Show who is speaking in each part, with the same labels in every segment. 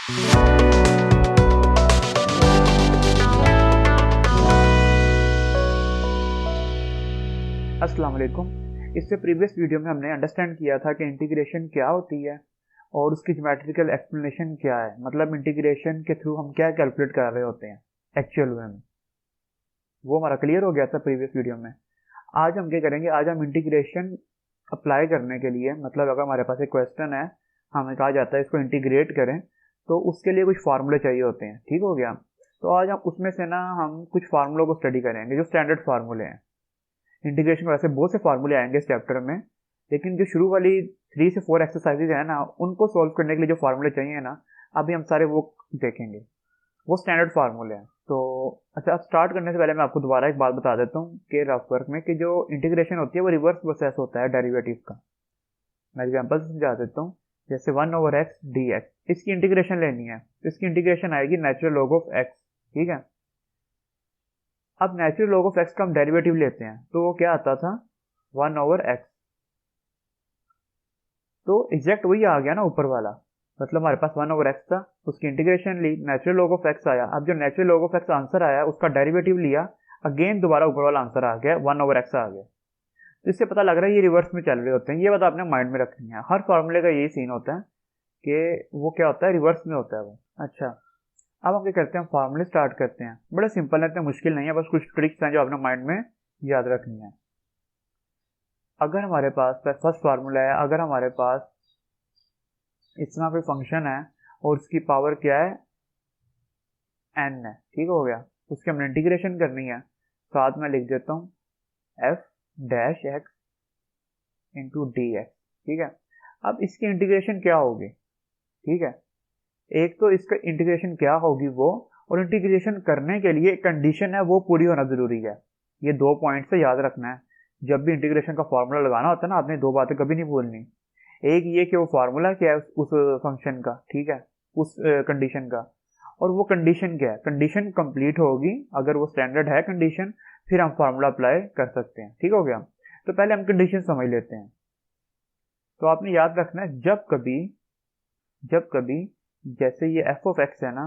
Speaker 1: अस्सलाम वालेकुम। इससे प्रीवियस वीडियो में हमने अंडरस्टैंड किया था कि इंटीग्रेशन क्या होती है और उसकी ज्योमेट्रिकल एक्सप्लेनेशन क्या है, मतलब इंटीग्रेशन के थ्रू हम क्या कैलकुलेट कर रहे होते हैं एक्चुअल वे में। वो हमारा क्लियर हो गया था प्रीवियस वीडियो में। आज हम क्या करेंगे, आज हम इंटीग्रेशन अप्लाई करने के लिए, मतलब अगर हमारे पास एक क्वेश्चन है, हमें कहा जाता है इसको इंटीग्रेट करें, तो उसके लिए कुछ फार्मूले चाहिए होते हैं। ठीक हो गया। तो आज हम उसमें से ना हम कुछ फार्मूलों को स्टडी करेंगे जो स्टैंडर्ड फार्मूले हैं। इंटीग्रेशन में वैसे बहुत से फार्मूले आएंगे इस चैप्टर में, लेकिन जो शुरू वाली 3 से 4 एक्सरसाइजेज है ना, उनको सॉल्व करने के लिए जो फार्मूले चाहिए ना, अभी हम सारे वो देखेंगे। वो स्टैंडर्ड फार्मूले हैं। तो अच्छा, अब स्टार्ट करने से पहले मैं आपको दोबारा एक बात बता देता हूँ कि रफ वर्क में कि जो इंटीग्रेशन होती है वो रिवर्स प्रोसेस होता है डेरिवेटिव का। मैं एग्जाम्पल से समझा देता हूँ। जैसे 1/x dx, इसकी इंटीग्रेशन लेनी है तो इसकी इंटीग्रेशन आएगी नेचुरल लॉग ऑफ x। ठीक है। अब नेचुरल लॉग ऑफ एक्स का हम डेरिवेटिव लेते हैं तो वो क्या आता था, 1/x। तो एग्जैक्ट वही आ गया ना ऊपर वाला, मतलब हमारे पास 1/x था, उसकी इंटीग्रेशन ली, नेचुरल लॉग ऑफ एक्स आया। अब जो natural log of X answer आया उसका डेरिवेटिव लिया, अगेन दोबारा ऊपर वाला आंसर आ गया, 1/x आ गया। तो इससे पता लग रहा है ये रिवर्स में चल रहे होते हैं। ये बात आपने माइंड में रखनी है। हर फॉर्मूले का यही सीन होता है कि वो क्या होता है, रिवर्स में होता है वो। अच्छा, अब हम क्या करते हैं, फार्मूले स्टार्ट करते हैं। बड़ा सिंपल है, इतना मुश्किल नहीं है, बस कुछ ट्रिक्स हैं जो आपने माइंड में याद रखनी है। अगर हमारे पास फर्स्ट फार्मूला है, अगर हमारे पास इतना कोई फंक्शन है और उसकी पावर क्या है, n है। ठीक हो गया। उसकी हमने इंटीग्रेशन करनी है, साथ में लिख देता हूँ f' x into d x. ठीक है। अब इसकी इंटीग्रेशन क्या होगी, ठीक है, एक तो इसका इंटीग्रेशन क्या होगी वो, और इंटीग्रेशन करने के लिए कंडीशन है वो पूरी होना जरूरी है। ये 2 पॉइंट से याद रखना है। जब भी इंटीग्रेशन का फॉर्मूला लगाना होता है ना, आपने 2 बातें कभी नहीं भूलनी। एक ये कि वो फार्मूला क्या है उस फंक्शन का, ठीक है, उस कंडीशन का, और वो कंडीशन क्या है। कंडीशन कंप्लीट होगी अगर वो स्टैंडर्ड है कंडीशन, फिर हम फार्मूला अप्लाई कर सकते हैं। ठीक हो गया। तो पहले हम कंडीशन समझ लेते हैं। तो आपने याद रखना है, जब कभी जैसे ये एफ ऑफ एक्स है ना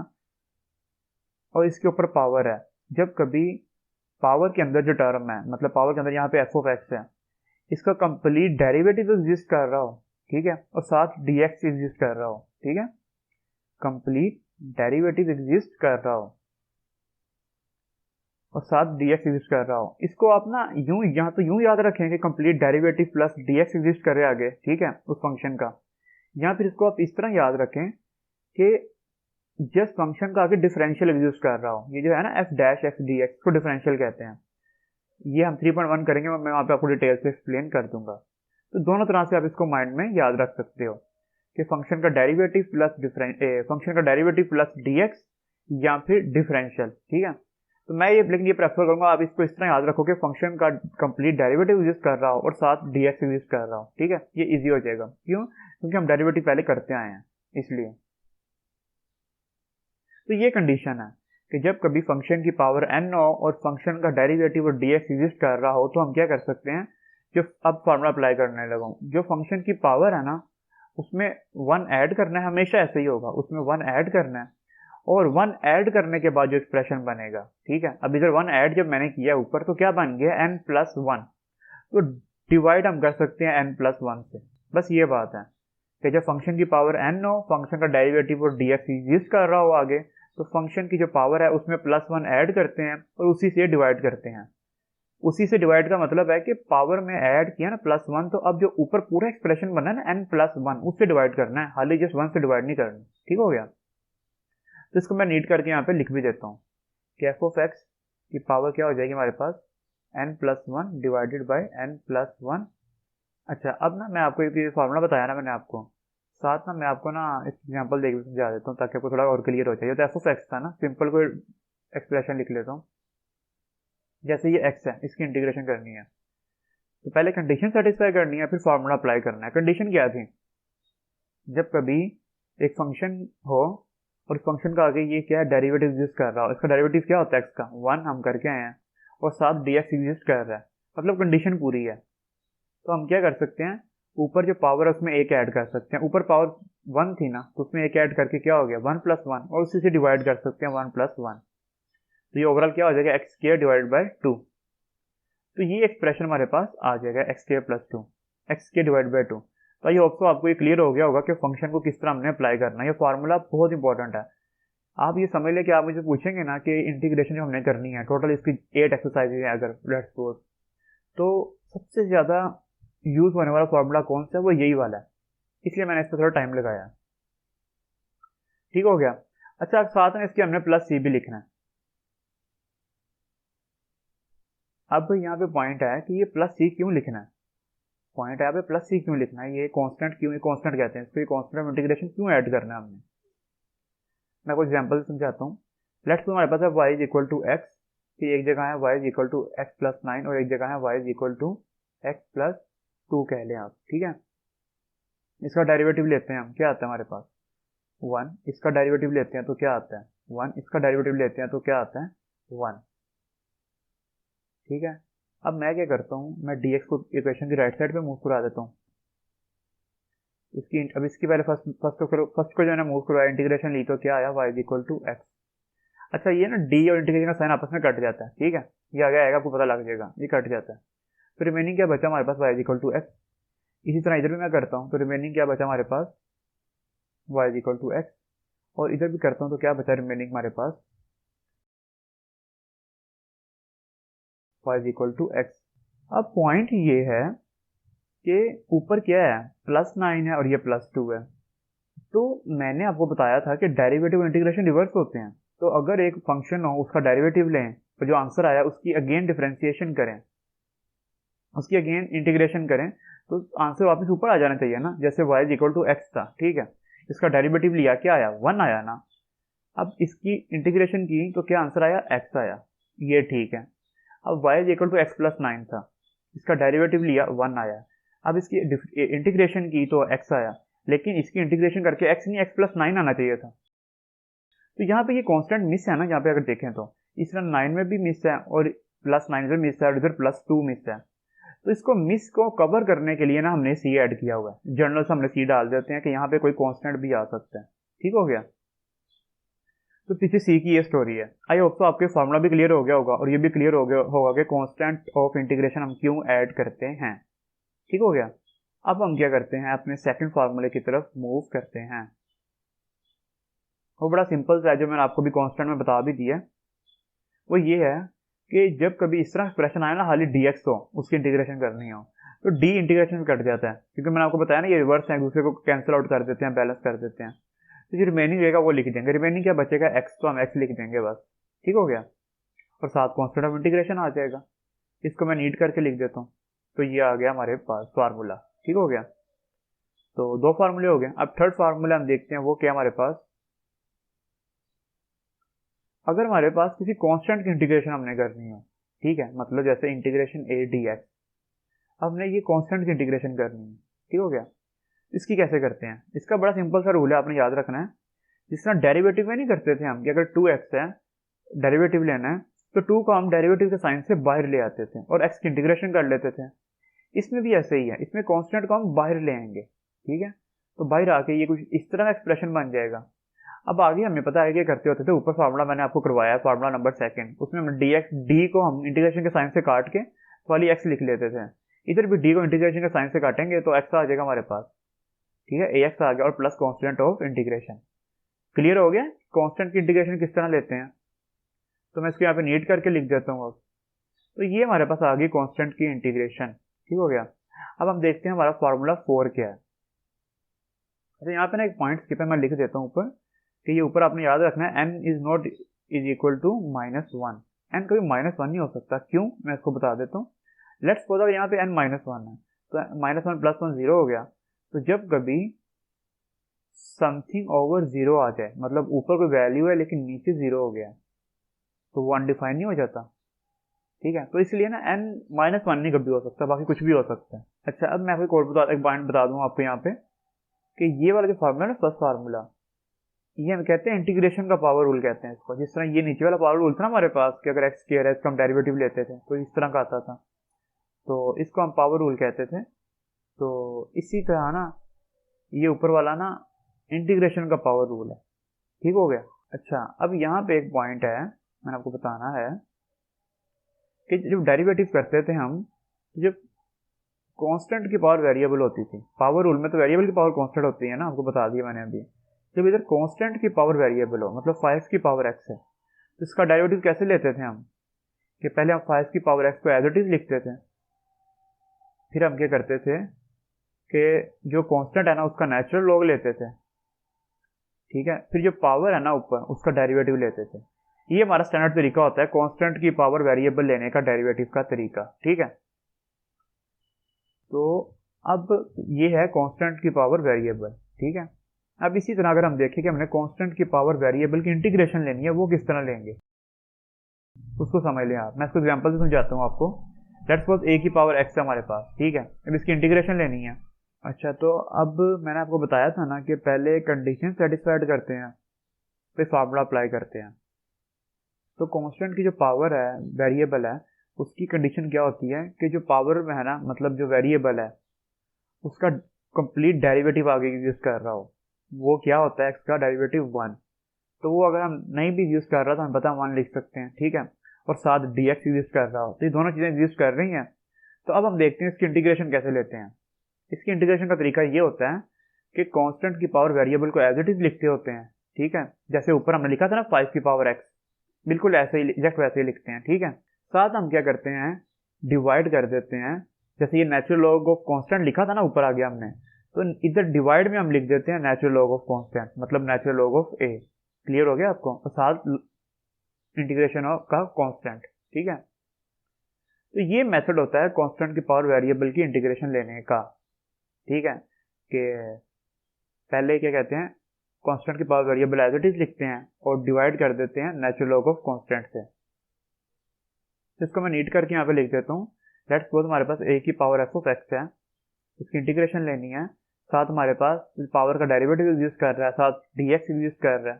Speaker 1: और इसके ऊपर पावर है, जब कभी पावर के अंदर जो टर्म है, मतलब पावर के अंदर यहाँ पे एफ ऑफ एक्स है, इसका कंप्लीट डेरिवेटिव एग्जिस्ट कर रहा हो, ठीक है, और साथ dx एग्जिस्ट कर रहा हो, ठीक है, कंप्लीट डेरिवेटिव एग्जिस्ट कर रहा हो और साथ dx एग्जिस्ट कर रहा हो, इसको आप ना यूं, यहाँ तो यूं याद रखें कि complete derivative plus dx exist कर रहे आगे, ठीक है, उस फंक्शन का। या फिर इसको आप इस तरह याद रखें कि जिस फंक्शन का आगे डिफरेंशियल एग्जिस्ट कर रहा हो, ये जो है ना f' dx को डिफरेंशियल कहते हैं। ये हम 3.1 करेंगे, मैं वहां पे आपको डिटेल से एक्सप्लेन कर दूंगा। तो दोनों तरह से आप इसको माइंड में याद रख सकते हो कि फंक्शन का डेरिवेटिव प्लस dx या फिर डिफरेंशियल। ठीक है। तो मैं ये लेकिन ये प्रेफर करूंगा आप इसको इस तरह याद रखो कि फंक्शन का कंप्लीट डेरिवेटिव एग्जिस्ट कर रहा हो और साथ dx एग्जिस्ट कर रहा हो। ठीक है, ये इजी हो जाएगा। क्यों? क्योंकि हम डेरिवेटिव पहले करते आए हैं, इसलिए। तो ये कंडीशन है कि जब कभी फंक्शन की पावर n हो और फंक्शन का डेरिवेटिव और dx एग्जिस्ट कर रहा हो, तो हम क्या कर सकते हैं, जो अब फॉर्मूला अप्लाई करने लगा हूं, जो फंक्शन की पावर है ना उसमें 1 ऐड करना है, हमेशा ऐसे ही होगा, उसमें 1 ऐड करना है, और 1 ऐड करने के बाद जो एक्सप्रेशन बनेगा, ठीक है, अब इधर 1 ऐड जब मैंने किया ऊपर, तो क्या बन गया, n+1। तो डिवाइड हम कर सकते हैं n+1 से। बस ये बात है कि जब फंक्शन की पावर n हो, फंक्शन का डेरिवेटिव और dx एग्जिस्ट कर रहा हो आगे, तो फंक्शन की जो पावर है उसमें +1 ऐड करते हैं और उसी से डिवाइड करते हैं। उसी से डिवाइड का मतलब है कि पावर में ऐड किया ना +1, तो अब जो ऊपर पूरा एक्सप्रेशन बना ना n+1, उससे डिवाइड करना है, हालांकि जस्ट 1 से डिवाइड नहीं करना। ठीक हो गया। तो इसको मैं नीट करके यहाँ पे लिख भी देता हूँ कि एफ ऑफ एक्स की पावर क्या हो जाएगी हमारे पास, n+1 डिवाइडेड बाई n+1। अच्छा, अब ना मैं आपको एक फॉर्मूला बताया ना मैंने आपको, साथ ना मैं आपको ना इस एग्जाम्पल देख समझा देता हूँ ताकि आपको थोड़ा और क्लियर हो जाए। तो एफ ऑफ एक्स था ना, सिंपल कोई एक्सप्रेशन लिख लेता हूँ। जैसे ये x है, इसकी इंटीग्रेशन करनी है, तो पहले कंडीशन सेटिस्फाई करनी है, फिर फॉर्मूला अप्लाई करना है। कंडीशन क्या थी, जब कभी एक फंक्शन हो और फंक्शन का आगे ये क्या है, डेरिवेटिव एग्जिस्ट कर रहा हो, इसका डेरिवेटिव क्या होता है x का, 1 हम करके आए हैं, और साथ dx एग्जिस्ट कर रहा है, मतलब कंडीशन पूरी है। तो हम क्या कर सकते हैं, ऊपर जो पावर है उसमें एक ऐड कर सकते हैं, ऊपर पावर 1 थी ना तो उसमें एक ऐड करके क्या हो गया 1 + 1, और उसी से डिवाइड कर सकते हैं 1 + 1, तो ये ओवरऑल क्या हो जाएगा x² / 2। तो ये एक्सप्रेशन हमारे पास आ जाएगा x² + 2, x² / 2। तो आई होप सो आपको ये क्लियर हो गया होगा कि फंक्शन को किस तरह हमने अप्लाई करना है। ये फार्मूला बहुत इंपॉर्टेंट है। आप ये समझ लें कि आप मुझे पूछेंगे ना कि इंटीग्रेशन जो हमने करनी है, टोटल इसकी 8 एक्सरसाइजेज है अगर लेट्स सपोज, तो सबसे ज़्यादा यूज़ होने वाला फार्मूला कौन सा है, वो यही वाला है, इसलिए मैंने इस पर थोड़ा टाइम लगाया। ठीक हो गया। अच्छा, साथ में इसके हमने +c भी लिखना है। अब यहाँ पे पॉइंट है कि ये +c क्यों लिखना है, पॉइंट है यहाँ पे +c क्यों लिखना है, ये कांस्टेंट क्यों, ये कांस्टेंट कहते हैं इसको, ये कांस्टेंट इंटीग्रेशन क्यों ऐड करना है हमने। मैं कुछ एग्जांपल समझाता हूँ। लेट्स हमारे पास है y = x, कि एक जगह है y = x + 9 और एक जगह है y = x + 2 कह लें आप। ठीक है, इसका डेरिवेटिव लेते हैं हम, क्या आता है हमारे पास 1, इसका डेरिवेटिव लेते हैं तो क्या आता है 1, इसका डेरिवेटिव लेते हैं तो क्या आता है 1। ठीक है, अब मैं क्या करता हूँ, मैं dx को इक्वेशन की राइट साइड पे मूव करा देता हूँ। अब इसकी पहले फर्स्ट को जो है ना मूव करवाया, इंटीग्रेशन ली तो क्या आया y = x। अच्छा, ये ना d और इंटीग्रेशन का साइन आपस में कट जाता है। ठीक है, ये आगे आएगा, आपको पता लग जाएगा, ये कट जाता है। तो रिमेनिंग क्या बचा हमारे पास y = x। इसी तरह इधर भी मैं करता हूँ, तो रिमेनिंग क्या बचा हमारे पास y = x, और इधर भी करता हूँ तो क्या बचा रिमेनिंग हमारे पास y = x। अब पॉइंट ये है कि ऊपर क्या है +9 है और ये +2 है, तो मैंने आपको बताया था कि डेरिवेटिव इंटीग्रेशन रिवर्स होते हैं। तो अगर एक फंक्शन हो, उसका डेरिवेटिव लें, तो जो आंसर आया उसकी अगेन डिफरेंशिएशन करें, उसकी अगेन इंटीग्रेशन करें, तो आंसर वापस ऊपर आ जाना चाहिए ना। जैसे y = x था, ठीक है, इसका डेरिवेटिव लिया, क्या आया 1 आया ना। अब इसकी इंटीग्रेशन की तो क्या आंसर आया x आया, ये ठीक है। अब y = x + 9 था, इसका डेरिवेटिव लिया 1 आया। अब इसकी इंटीग्रेशन की तो x आया, लेकिन इसकी इंटीग्रेशन करके x नहीं x + 9 आना चाहिए था। तो यहाँ पे ये कांस्टेंट मिस है ना, यहाँ पे अगर देखें तो इस तरह 9 में भी मिस है और +9 में मिस है और इधर +2 मिस है। तो इसको मिस को कवर करने के लिए ना हमने c ऐड किया हुआ है। जनरल से हमने c डाल देते हैं कि यहाँ पे कोई कांस्टेंट भी आ सकता है। ठीक हो गया, तो पीछे c की ये स्टोरी है। आई होप तो आपके फार्मूला भी क्लियर हो गया होगा और ये भी क्लियर हो गया होगा कि कांस्टेंट ऑफ इंटीग्रेशन हम क्यों ऐड करते हैं। ठीक हो गया। अब हम क्या करते हैं, अपने सेकंड फार्मूले की तरफ मूव करते हैं। वो बड़ा सिंपल सा है, जो मैंने आपको भी कांस्टेंट में बता भी दिया। वो ये है कि जब कभी इस तरह एक्सप्रेशन आए ना, खाली dx हो, उसकी इंटीग्रेशन करनी हो, तो d इंटीग्रेशन में कट जाता है, क्योंकि मैंने आपको बताया ना ये रिवर्स है, एक दूसरे को कैंसिल आउट कर देते हैं, बैलेंस कर देते हैं। तो जो रिमेनिंग रहेगा वो लिख देंगे। रिमेनिंग क्या बचेगा x, तो हम x लिख देंगे बस। ठीक हो गया, और साथ कांस्टेंट ऑफ इंटीग्रेशन आ जाएगा। इसको मैं नीट करके लिख देता हूँ, तो ये आ गया हमारे पास फार्मूला। ठीक हो गया, तो 2 फार्मूले हो गए। अब थर्ड फार्मूला हम देखते हैं, वो क्या हमारे पास, अगर हमारे पास किसी कांस्टेंट की इंटीग्रेशन हमने करनी हो, ठीक है, मतलब जैसे इंटीग्रेशन a dx, हमने ये कांस्टेंट की इंटीग्रेशन करनी है। ठीक हो गया, इसकी कैसे करते हैं, इसका बड़ा सिंपल सा रूल है, आपने याद रखना है। जिस तरह डेरिवेटिव में नहीं करते थे हम कि अगर 2x है, डेरिवेटिव लेना है, तो 2 को हम डेरिवेटिव के साइन से बाहर ले आते थे और x की इंटीग्रेशन कर लेते थे। इसमें भी ऐसे ही है, इसमें कांस्टेंट को हम बाहर ले आएंगे। ठीक है, तो बाहर आके ये कुछ इस तरह का एक्सप्रेशन बन जाएगा। अब आगे हमें पता है क्या करते होते थे, ऊपर फार्मूला मैंने आपको करवाया है, फार्मूला नंबर 2, उसमें हम डी को हम इंटीग्रेशन के साइन से काट के वाली एक्स लिख लेते थे। इधर भी डी को इंटीग्रेशन के साइन से काटेंगे तो एक्स आ जाएगा हमारे पास। ठीक है, ए एक्स आ गया और plus constant of integration. Clear हो गया कांस्टेंट की इंटीग्रेशन किस तरह लेते हैं। तो मैं इसको यहाँ पे नीट करके लिख देता हूँ। अब तो ये हमारे पास आ गई कांस्टेंट की इंटीग्रेशन। ठीक हो गया, अब हम देखते हैं हमारा फार्मूला 4 क्या है। अच्छा, यहाँ पे ना एक पॉइंट स्किप है, मैं लिख देता हूँ ऊपर कि ये ऊपर आपने याद रखना है, n is not is equal to -1। n कभी -1 नहीं हो सकता। क्यों, मैं इसको बता देता हूँ। लेट्स सपोज अगर यहाँ पे n -1 है, तो -1 + 1 0 हो गया। तो जब कभी समथिंग ओवर 0 आ जाए, मतलब ऊपर कोई वैल्यू है लेकिन नीचे 0 हो गया, तो वो अनडिफाइंड नहीं हो जाता। ठीक है, तो इसलिए ना n -1 नहीं कभी हो सकता, बाकी कुछ भी हो सकता है। अच्छा, अब मैं आपको एक पॉइंट बता दूँ आपको यहाँ पे कि ये वाला जो फार्मूला है ना, फर्स्ट फार्मूला, ये हम कहते हैं इंटीग्रेशन का पावर रूल कहते हैं इसको। जिस तरह ये नीचे वाला पावर रूल था ना हमारे पास कि अगर x स्क्वायर है इसका हम डेरिवेटिव लेते थे तो इस तरह का आता था, तो इसको हम पावर रूल कहते थे। तो इसी तरह ना ये ऊपर वाला ना इंटीग्रेशन का पावर रूल है। ठीक हो गया। अच्छा, अब यहाँ पे एक पॉइंट है मैंने आपको बताना है कि जब डेरिवेटिव करते थे हम, जब कांस्टेंट की पावर वेरिएबल होती थी, पावर रूल में तो वेरिएबल की पावर कांस्टेंट होती है ना, आपको बता दिया मैंने अभी। जब इधर कांस्टेंट की पावर वेरिएबल हो, मतलब 5 की पावर x है, तो इसका डेरिवेटिव कैसे लेते थे हम कि पहले हम 5 की पावर x को एज इट इज लिखते थे, फिर हम क्या करते थे कि जो कांस्टेंट है ना उसका नेचुरल लॉग लेते थे, ठीक है, फिर जो पावर है ना ऊपर उसका डेरिवेटिव लेते थे। ये हमारा स्टैंडर्ड तरीका होता है कांस्टेंट की पावर वेरिएबल लेने का, डेरिवेटिव का तरीका। ठीक है, तो अब ये है कांस्टेंट की पावर वेरिएबल। ठीक है, अब इसी तरह अगर हम देखें कि हमने कांस्टेंट की पावर वेरिएबल की इंटीग्रेशन लेनी है, वो किस तरह लेंगे उसको समझ लें आप। मैं इसको एग्जांपल से समझाता हूँ आपको। लेट्स सपोज a की पावर x है हमारे पास, ठीक है, अब इसकी इंटीग्रेशन लेनी है। अच्छा, तो अब मैंने आपको बताया था ना कि पहले कंडीशन सेटिस्फाइड करते हैं, फिर फार्मूला अप्लाई करते हैं। तो कांस्टेंट की जो पावर है वेरिएबल है, उसकी कंडीशन क्या होती है कि जो पावर में है ना, मतलब जो वेरिएबल है उसका कंप्लीट डेरिवेटिव आगे यूज कर रहा हो, वो क्या होता है एक्स का डेरिवेटिव 1। तो वो अगर हम नहीं भी यूज कर रहा तो हम पता 1 लिख सकते हैं, ठीक है, और साथ dx यूज कर रहा हो, तो ये दोनों चीजें यूज कर रही हैं। तो अब हम देखते हैं इसकी इंटीग्रेशन कैसे लेते हैं। इसकी इंटीग्रेशन का तरीका ये होता है कि कांस्टेंट की पावर वेरिएबल को एज इट इज लिखते होते हैं, ठीक है, जैसे ऊपर हमने लिखा था ना 5 की पावर x, बिल्कुल ऐसे ही एग्जैक्ट वैसे ही लिखते हैं। ठीक है, साथ हम क्या करते हैं, डिवाइड कर देते हैं। जैसे ये नेचुरल लॉग ऑफ कांस्टेंट लिखा था ना ऊपर आ गया हमने, तो इधर डिवाइड में हम लिख देते हैं नेचुरल लॉग ऑफ कांस्टेंट, मतलब natural log of a। Clear हो गया आपको, और साथ इंटीग्रेशन ऑफ का कांस्टेंट। ठीक है, तो ये मेथड होता है कांस्टेंट की पावर वेरिएबल की इंटीग्रेशन लेने का। ठीक है, कि पहले क्या कहते हैं, कांस्टेंट की power variable as it is लिखते हैं और डिवाइड कर देते हैं नेचुरल लॉग ऑफ कांस्टेंट से। इसको मैं नीट करके यहाँ पे लिख देता हूँ। लेट्स सपोज हमारे पास a की पावर f ऑफ x है, उसकी इंटीग्रेशन लेनी है, साथ हमारे पास पावर का डेरिवेटिव यूज कर रहा है, साथ dx यूज कर रहा है,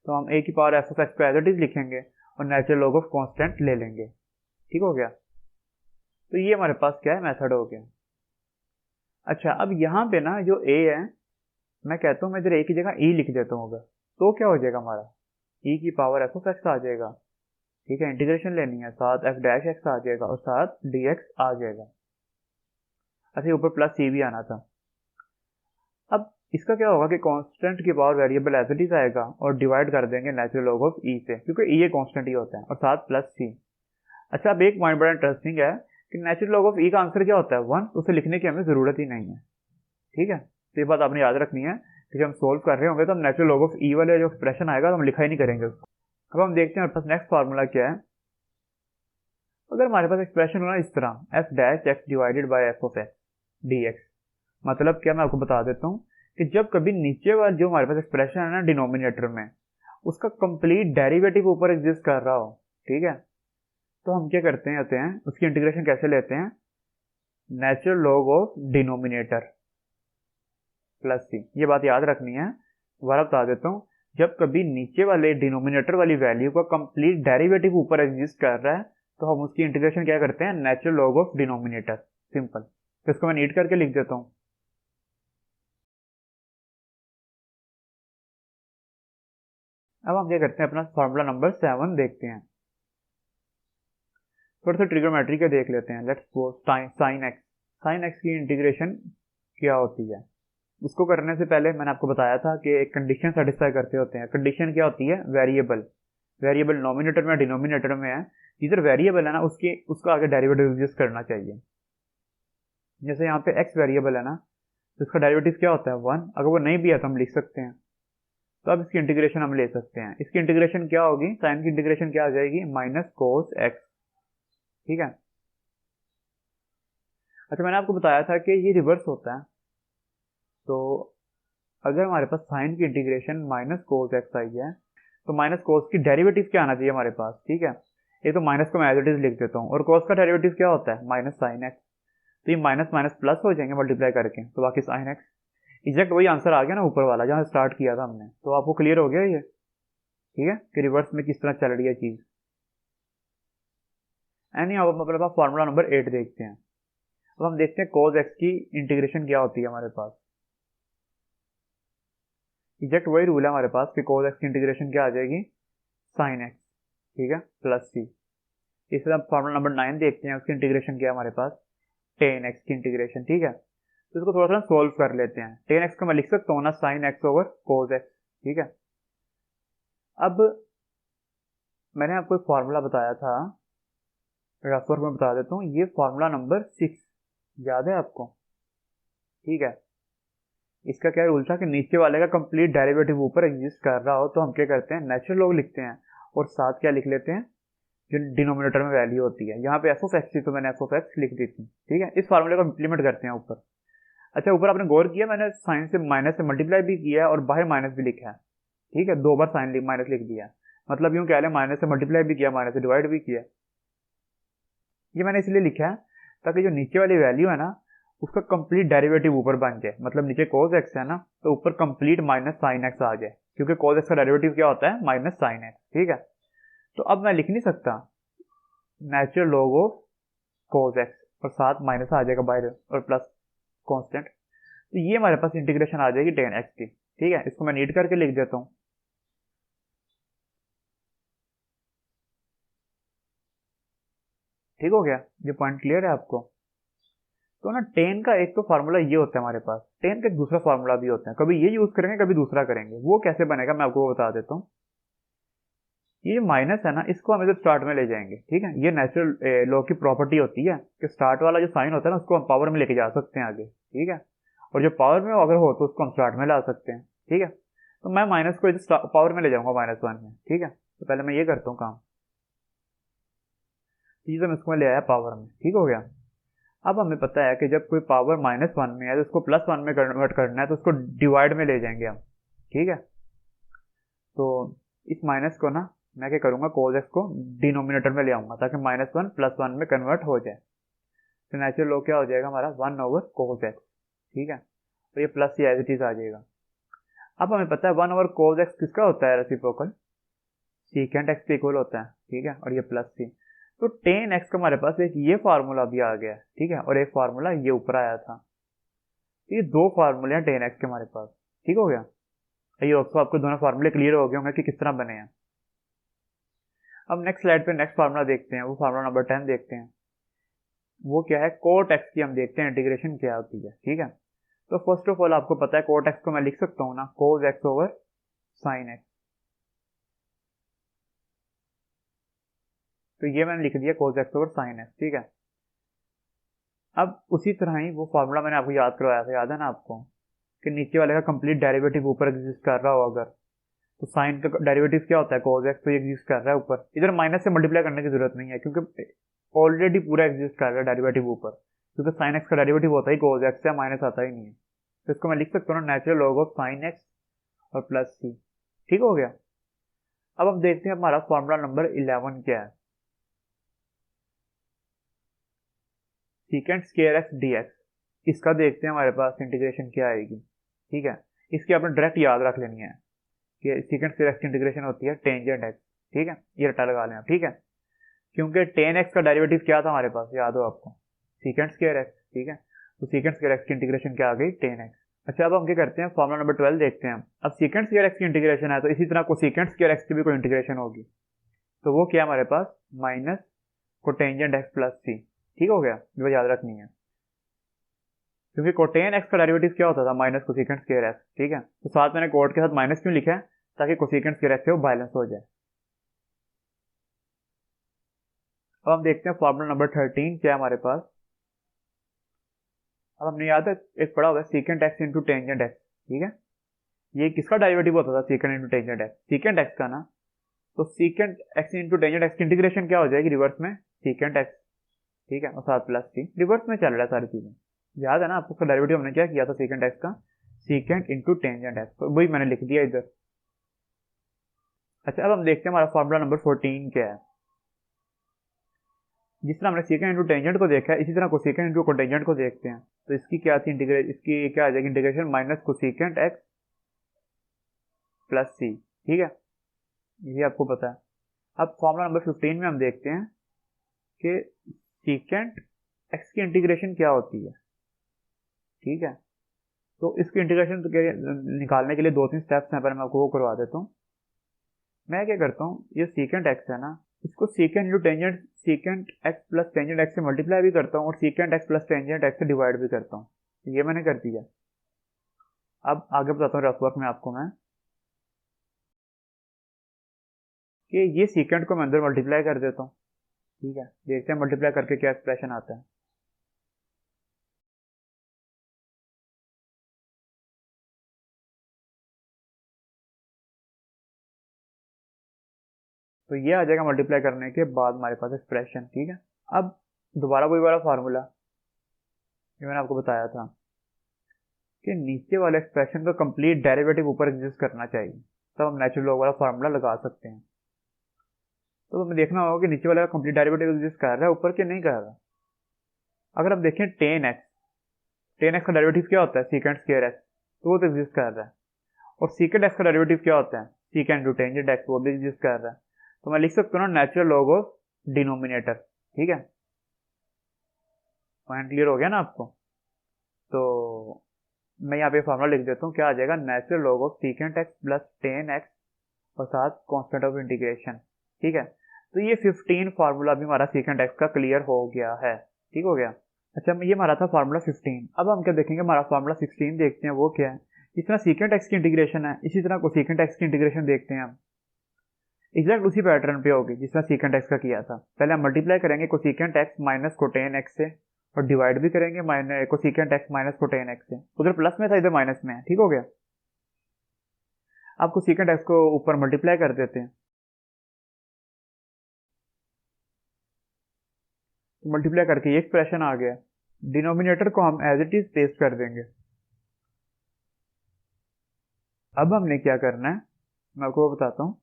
Speaker 1: तो हम a की पावर f ऑफ x को एज इट इज लिखेंगे और नेचुरल लॉग ऑफ कांस्टेंट ले लेंगे। ठीक हो गया, तो ये हमारे पास क्या है, मेथड हो गया। अच्छा, अब यहाँ पे ना जो a है, मैं कहता हूँ मैं इधर a की जगह e लिख देता हूँ, अगर तो क्या हो जाएगा हमारा, e की पावर f ऑफ x आ जाएगा। ठीक है, इंटीग्रेशन लेनी है, साथ f डैश x आ जाएगा और साथ dx आ जाएगा। अच्छा, ऊपर प्लस c भी आना था। अब इसका क्या होगा कि कांस्टेंट की power variable as it is आएगा और डिवाइड कर देंगे नेचुरल लॉग ऑफ e से, क्योंकि e ये कांस्टेंट ही होता है, और साथ प्लस c। अच्छा, अब एक पॉइंट बड़ा इंटरेस्टिंग है कि नेचुरल लॉग ऑफ e का आंसर क्या होता है, 1, उसे लिखने की हमें जरूरत ही नहीं है। ठीक है, तो ये बात आपने याद रखनी है कि जब हम सोल्व कर रहे होंगे तो हम नेचुरल लॉग ऑफ e वाले जो एक्सप्रेशन आएगा तो हम लिखा ही नहीं करेंगे उसको। अब हम देखते हैं हमारे पास नेक्स्ट फार्मूला क्या है। अगर हमारे पास एक्सप्रेशन होना इस तरह f dash x divided by f of x dx, मतलब क्या, मैं आपको बता देता हूँ कि जब कभी नीचे वाला जो हमारे पास एक्सप्रेशन है ना डिनोमिनेटर में, उसका कंप्लीट डेरिवेटिव ऊपर एग्जिस्ट कर रहा हो, ठीक है, तो हम क्या करते हैं उसकी इंटीग्रेशन कैसे लेते हैं, natural log of denominator plus सी। ये बात याद रखनी है, दोबारा बता देता हूँ, जब कभी नीचे वाले डिनोमिनेटर वाली वैल्यू का कंप्लीट डेरिवेटिव ऊपर एग्जिस्ट कर रहा है तो हम उसकी इंटीग्रेशन क्या करते हैं, natural log of denominator, simple. तो इसको मैं नीट करके लिख देता हूँ। अब हम क्या करते हैं, अपना फॉर्मूला नंबर 7 देखते हैं। थोड़ा सा ट्रिग्नोमेट्री का देख लेते हैं। लेट्स सपोज साइन एक्स की इंटीग्रेशन क्या होती है। उसको करने से पहले मैंने आपको बताया था कि एक कंडीशन सेटिस्फाई करते होते हैं। कंडीशन क्या होती है, वेरिएबल नोमिनेटर में डिनोमिनेटर में है, जिधर वेरिएबल है ना उसका आगे डेरिवेटिव यूज करना चाहिए। जैसे यहाँ पे x वेरिएबल है ना, तो इसका डेरिवेटिव क्या होता है, 1। अगर वो नहीं भी है तो हम लिख सकते हैं। तो अब इसकी इंटीग्रेशन हम ले सकते हैं। इसकी इंटीग्रेशन क्या होगी, साइन की इंटीग्रेशन क्या आ जाएगी, माइनस कोस x। ठीक है, अच्छा, मैंने आपको बताया था कि ये रिवर्स होता है। तो अगर हमारे पास साइन की इंटीग्रेशन माइनस कोस x आई है, तो माइनस कोस की डेरिवेटिव क्या आना चाहिए हमारे पास। ठीक है, ये तो माइनस को मैं एज इट इज लिख देता हूँ, और कोस का डेरिवेटिव क्या होता है, माइनस साइन एक्स। तो ये माइनस माइनस प्लस हो जाएंगे मल्टीप्लाई करके, तो बाकी साइन एक्स। एग्जैक्ट वही आंसर आ गया ना ऊपर वाला जहाँ स्टार्ट किया था हमने। तो आपको क्लियर हो गया ये, ठीक है, कि रिवर्स में किस तरह चल रही है चीज। एनी अब अपने पास फॉर्मूला नंबर 8 देखते हैं। अब हम देखते हैं cos x की इंटीग्रेशन क्या होती है हमारे पास। एग्जैक्ट वही रूल है हमारे पास कि cos x की इंटीग्रेशन क्या आ जाएगी, sin x, ठीक है, प्लस सी। इस तरह फॉर्मूला नंबर 9 देखते हैं, उसकी इंटीग्रेशन क्या है हमारे पास, tan x की इंटीग्रेशन, ठीक है। तो इसको थोड़ा सा सोल्व कर लेते हैं। tan x को मैं लिख सकता हूँ ना sin x over cos x, ठीक है। अब मैंने आपको एक फॉर्मूला बताया था, रफ वर्क में बता देता हूँ, ये फॉर्मूला नंबर 6 याद है आपको, ठीक है। इसका क्या रूल था कि नीचे वाले का कंप्लीट डेरिवेटिव ऊपर एग्जिस्ट कर रहा हो तो हम क्या करते हैं, नेचुरल लॉग लिखते हैं और साथ क्या लिख लेते हैं, जो डिनोमिनेटर में वैल्यू होती है। यहाँ पे एफ ऑफ एक्स थी तो मैंने एफ ऑफ एक्स लिख दी थी, ठीक है। इस फार्मूले को इम्प्लीमेंट करते हैं ऊपर। अच्छा, ऊपर आपने गौर किया, मैंने साइन से माइनस से मल्टीप्लाई भी किया है और बाहर माइनस भी लिखा है, ठीक है। 2 बार साइन माइनस लिख दिया, मतलब यूं कह लें माइनस से मल्टीप्लाई भी किया, माइनस से डिवाइड भी किया। ये मैंने इसलिए लिखा है ताकि जो नीचे वाली वैल्यू है ना उसका कंप्लीट डेरिवेटिव ऊपर बन जाए, मतलब नीचे cos x है ना तो ऊपर कंप्लीट माइनस साइन x आ जाए, क्योंकि cos x का डेरिवेटिव क्या होता है, माइनस साइन x, ठीक है। तो अब मैं लिख नहीं सकता natural log of cos x और साथ माइनस आ जाएगा बाहर और प्लस कांस्टेंट, तो ये हमारे पास इंटीग्रेशन आ जाएगी tan x की, ठीक है। इसको मैं नीट करके लिख देता हूँ, ठीक हो गया। ये पॉइंट क्लियर है आपको। तो ना टेन का एक तो फार्मूला ये होता है हमारे पास, टेन का एक दूसरा फार्मूला भी होता है, कभी ये यूज करेंगे कभी दूसरा करेंगे। वो कैसे बनेगा मैं आपको बता देता हूँ। ये माइनस है ना, इसको हम इधर स्टार्ट में ले जाएंगे, ठीक है। ये नेचुरल लॉ की प्रॉपर्टी होती है कि स्टार्ट वाला जो साइन होता है ना उसको हम पावर में लेके जा सकते हैं आगे, ठीक है। और जो पावर में अगर हो तो उसको हम स्टार्ट में ला सकते हैं, ठीक है। तो मैं माइनस को इधर पावर में ले जाऊंगा -1 में, ठीक है। तो पहले मैं ये करता हूँ काम, चीज़ हम इसको ले आया पावर में, ठीक हो गया। अब हमें पता है कि जब कोई पावर -1 में है तो उसको +1 में कन्वर्ट करना है तो उसको डिवाइड में ले जाएंगे हम, ठीक है। तो इस माइनस को ना मैं क्या करूंगा, cos x को डिनोमिनेटर में ले आऊंगा ताकि -1 +1 में कन्वर्ट हो जाए। तो नेचुरल लॉग क्या हो जाएगा हमारा, 1 ओवर cos x, ठीक है। तो ये प्लस ही एज इट इज आ जाएगा। अब हमें पता है 1 ओवर cos x किसका होता है, रेसिप्रोकल सीकेंट x के इक्वल होता है, ठीक है। और ये प्लस सी, तो tan x का हमारे पास एक ये फार्मूला भी आ गया, ठीक है, और एक फार्मूला ये ऊपर आया था। ये 2 फार्मूले हैं tan x के हमारे पास, ठीक हो गया। ये ऑल्सो आपको दोनों फार्मूले क्लियर हो गए होंगे कि किस तरह बने हैं। अब नेक्स्ट स्लाइड पे नेक्स्ट फार्मूला देखते हैं, वो फार्मूला नंबर 10 देखते हैं। वो क्या है, कोट एक्स की हम देखते हैं इंटीग्रेशन क्या होती है, ठीक है। तो फर्स्ट ऑफ ऑल आपको पता है कोट एक्स को मैं लिख सकता हूँ ना cos x over sine x, तो ये मैंने लिख दिया cos x over sine x, ठीक है। अब उसी तरह ही वो फार्मूला मैंने आपको याद करवाया था, याद है ना आपको, कि नीचे वाले का कंप्लीट डेरिवेटिव ऊपर एग्जिस्ट कर रहा हो अगर, तो साइन का डेरिवेटिव क्या होता है cos x, तो ये एग्जिस्ट कर रहा है ऊपर, इधर माइनस से मल्टीप्लाई करने की जरूरत नहीं है क्योंकि ऑलरेडी पूरा एग्जिस्ट कर रहा है डेरिवेटिव ऊपर, क्योंकि साइन x का डेरिवेटिव होता ही cos x है, माइनस आता ही नहीं है। तो इसको मैं लिख सकता हूँ natural log of sine x और प्लस सी, ठीक हो गया। अब हम देखते हैं हमारा फॉर्मूला नंबर 11 क्या है, सीकेंट स्क्वायर x dx। इसका देखते हैं हमारे पास इंटीग्रेशन क्या आएगी, ठीक है। इसकी आपने डायरेक्ट याद रख लेनी है कि सीकेंट स्क्वायर x की इंटीग्रेशन होती है टेंजेंट x, ठीक है। ये रटा लगा लेना, ठीक है, क्योंकि टेन एक्स का डेरिवेटिव क्या था हमारे पास, याद हो आपको, सीकेंट स्क्वायर एक्स, ठीक है। तो सीकेंट स्क्वायर एक्स की इंटीग्रेशन क्या आ गई, टेन एक्स। अच्छा, अब हम क्या करते हैं, फॉर्मूला नंबर 12 देखते हैं। अब सीकेंट स्क्वायर एक्स की इंटीग्रेशन है तो इसी तरह कोसेकेंट स्क्वायर एक्स की भी कोई इंटीग्रेशन होगी, तो वो क्या हमारे पास, minus cotangent x plus C, ठीक हो गया। जो याद रखनी है, क्योंकि कोटेन एक्स का डेरिवेटिव क्या होता था, माइनस कोसेकेंट स्क्वायर एक्स, ठीक है। तो साथ मैंने कोट के साथ माइनस क्यों लिखा है, ताकि कोसेकेंट स्क्वायर एक्स से वो बैलेंस हो जाए। अब हम देखते हैं फॉर्मूला नंबर 13 क्या है हमारे पास। अब हमने याद है एक पढ़ा होगा secant x into tangent x, ठीक है। ये किसका डेरिवेटिव होता था, secant into tangent x, secant x का ना। तो secant x into tangent x की इंटीग्रेशन क्या हो जाएगी, रिवर्स में सीकेंट एक्स, ठीक है, और साथ प्लस सी, रिवर्स में चल रहा है सारी चीजें, याद है ना आपको। उसका डेरिवेटिव हमने क्या किया था सीकेंट एक्स का, सीकेंट इंटू टेंजेंट एक्स, तो वही मैंने लिख दिया इधर। अच्छा, अब हम देखते हैं हमारा फॉर्मूला नंबर 14 क्या है। जिस तरह हमने सीकेंट इंटू टेंजेंट को देखा है इसी तरह कोसेकेंट इंटू कोटेंजेंट को देखते हैं। तो इसकी क्या थी इंटीग्रेशन, इसकी क्या आ जाएगी integration, minus cosecant X plus C, ठीक है, ये आपको पता है। अब फॉर्मूला नंबर 15 में हम देखते हैं कि सीकेंट एक्स की इंटीग्रेशन क्या होती है, ठीक है। तो इसकी इंटीग्रेशन निकालने के लिए 2-3 स्टेप्स हैं, पर मैं आपको वो करवा देता हूँ। मैं क्या करता हूँ, ये सीकेंट एक्स है ना, इसको secant into tangent secant x plus tangent x से मल्टीप्लाई भी करता हूँ और secant x plus tangent x से डिवाइड भी करता हूँ। ये मैंने कर दिया। अब आगे बताता हूँ रफ वर्क में आपको मैं कि ये सीकेंट को मैं अंदर मल्टीप्लाई कर देता हूँ, ठीक है। देखते हैं मल्टीप्लाई करके क्या एक्सप्रेशन आता है। तो ये आ जाएगा मल्टीप्लाई करने के बाद हमारे पास एक्सप्रेशन, ठीक है। अब दोबारा वही वाला फार्मूला ये मैंने आपको बताया था कि नीचे वाले एक्सप्रेशन का कंप्लीट डेरिवेटिव ऊपर एग्जिस्ट करना चाहिए, तब हम नेचुरल लॉग वाला फार्मूला लगा सकते हैं। तो हमें देखना होगा कि नीचे वाला कंप्लीट डेरिवेटिव एग्जिस्ट कर रहा है ऊपर के नहीं कर रहा। अगर हम देखें टेन एक्स का डेरिवेटिव क्या होता है, सीकेंट स्क्वायर एक्स, तो वो तो एग्जिस्ट कर रहा है। और सीकेंट एक्स का डेरिवेटिव क्या होता है, सीकेंट टू टेंजेंट एक्स, वो भी एग्जिस्ट कर रहा है। तो मैं लिख सकता हूँ ना नेचुरल लॉग ऑफ डिनोमिनेटर, ठीक है। पॉइंट क्लियर हो गया ना आपको। तो मैं यहाँ पे फॉर्मूला लिख देता हूँ, क्या आ जाएगा, natural log of secant x plus ten x और साथ कांस्टेंट ऑफ इंटीग्रेशन, ठीक है। तो ये 15 फार्मूला भी हमारा सीकेंट एक्स का क्लियर हो गया है, ठीक हो गया। अच्छा, ये हमारा था फार्मूला 15। अब हम क्या देखेंगे, हमारा फार्मूला 16 देखते हैं वो क्या है। जिस तरह सीकेंट एक्स की इंटीग्रेशन है, इसी तरह कोसेकेंट एक्स की इंटीग्रेशन देखते हैं हम। एग्जैक्ट उसी पैटर्न पे होगी जिस तरह सीकेंट एक्स का किया था। पहले हम मल्टीप्लाई करेंगे कोसेकेंट एक्स माइनस कोटेन एक्स से और डिवाइड भी करेंगे कोसेकेंट एक्स माइनस कोटेन एक्स से। उधर प्लस में था, इधर माइनस में है, ठीक हो गया। अब कोसेकेंट एक्स को ऊपर मल्टीप्लाई कर देते हैं, तो मल्टीप्लाई करके ये एक्सप्रेशन आ गया। डिनोमिनेटर को हम एज इट इज पेस्ट कर देंगे। अब हमने क्या करना है, मैं आपको बताता हूँ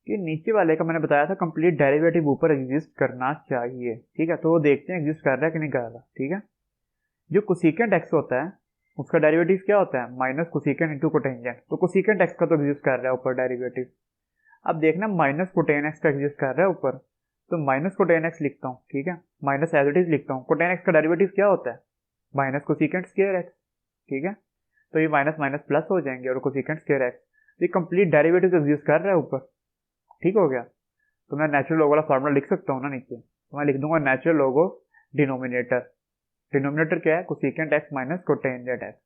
Speaker 1: कि नीचे वाले का मैंने बताया था कंप्लीट डेरिवेटिव ऊपर एग्जिस्ट करना चाहिए, ठीक है। तो वो देखते हैं एग्जिस्ट कर रहा है कि नहीं कर रहा, ठीक है। जो कोसेकेंट एक्स होता है उसका डेरिवेटिव क्या होता है, माइनस कोसेकेंट इंटू कोटेंजेंट। तो कोसेकेंट एक्स का तो एग्जिस्ट कर रहा है ऊपर डेरिवेटिव। अब देखना माइनस कोटेन एक्स का एग्जिस्ट कर रहा है ऊपर, तो माइनस कोटेन एक्स लिखता हूँ, ठीक है। माइनस एज इट इज लिखता हूँ। कोटेन एक्स का डेरिवेटिव क्या होता है, माइनस कोसेकेंट स्क्वायर एक्स, ठीक है। तो ये माइनस माइनस प्लस हो जाएंगे और कोसेकेंट स्क्वायर एक्स, ये कंप्लीट डेरिवेटिव एग्जिस्ट कर रहा है ऊपर, ठीक हो गया। तो मैं नेचुरल लॉग वाला फार्मूला लिख सकता हूँ ना नीचे, तो मैं लिख दूंगा natural log of denominator. Denominator क्या है, cosecant x minus cotangent x.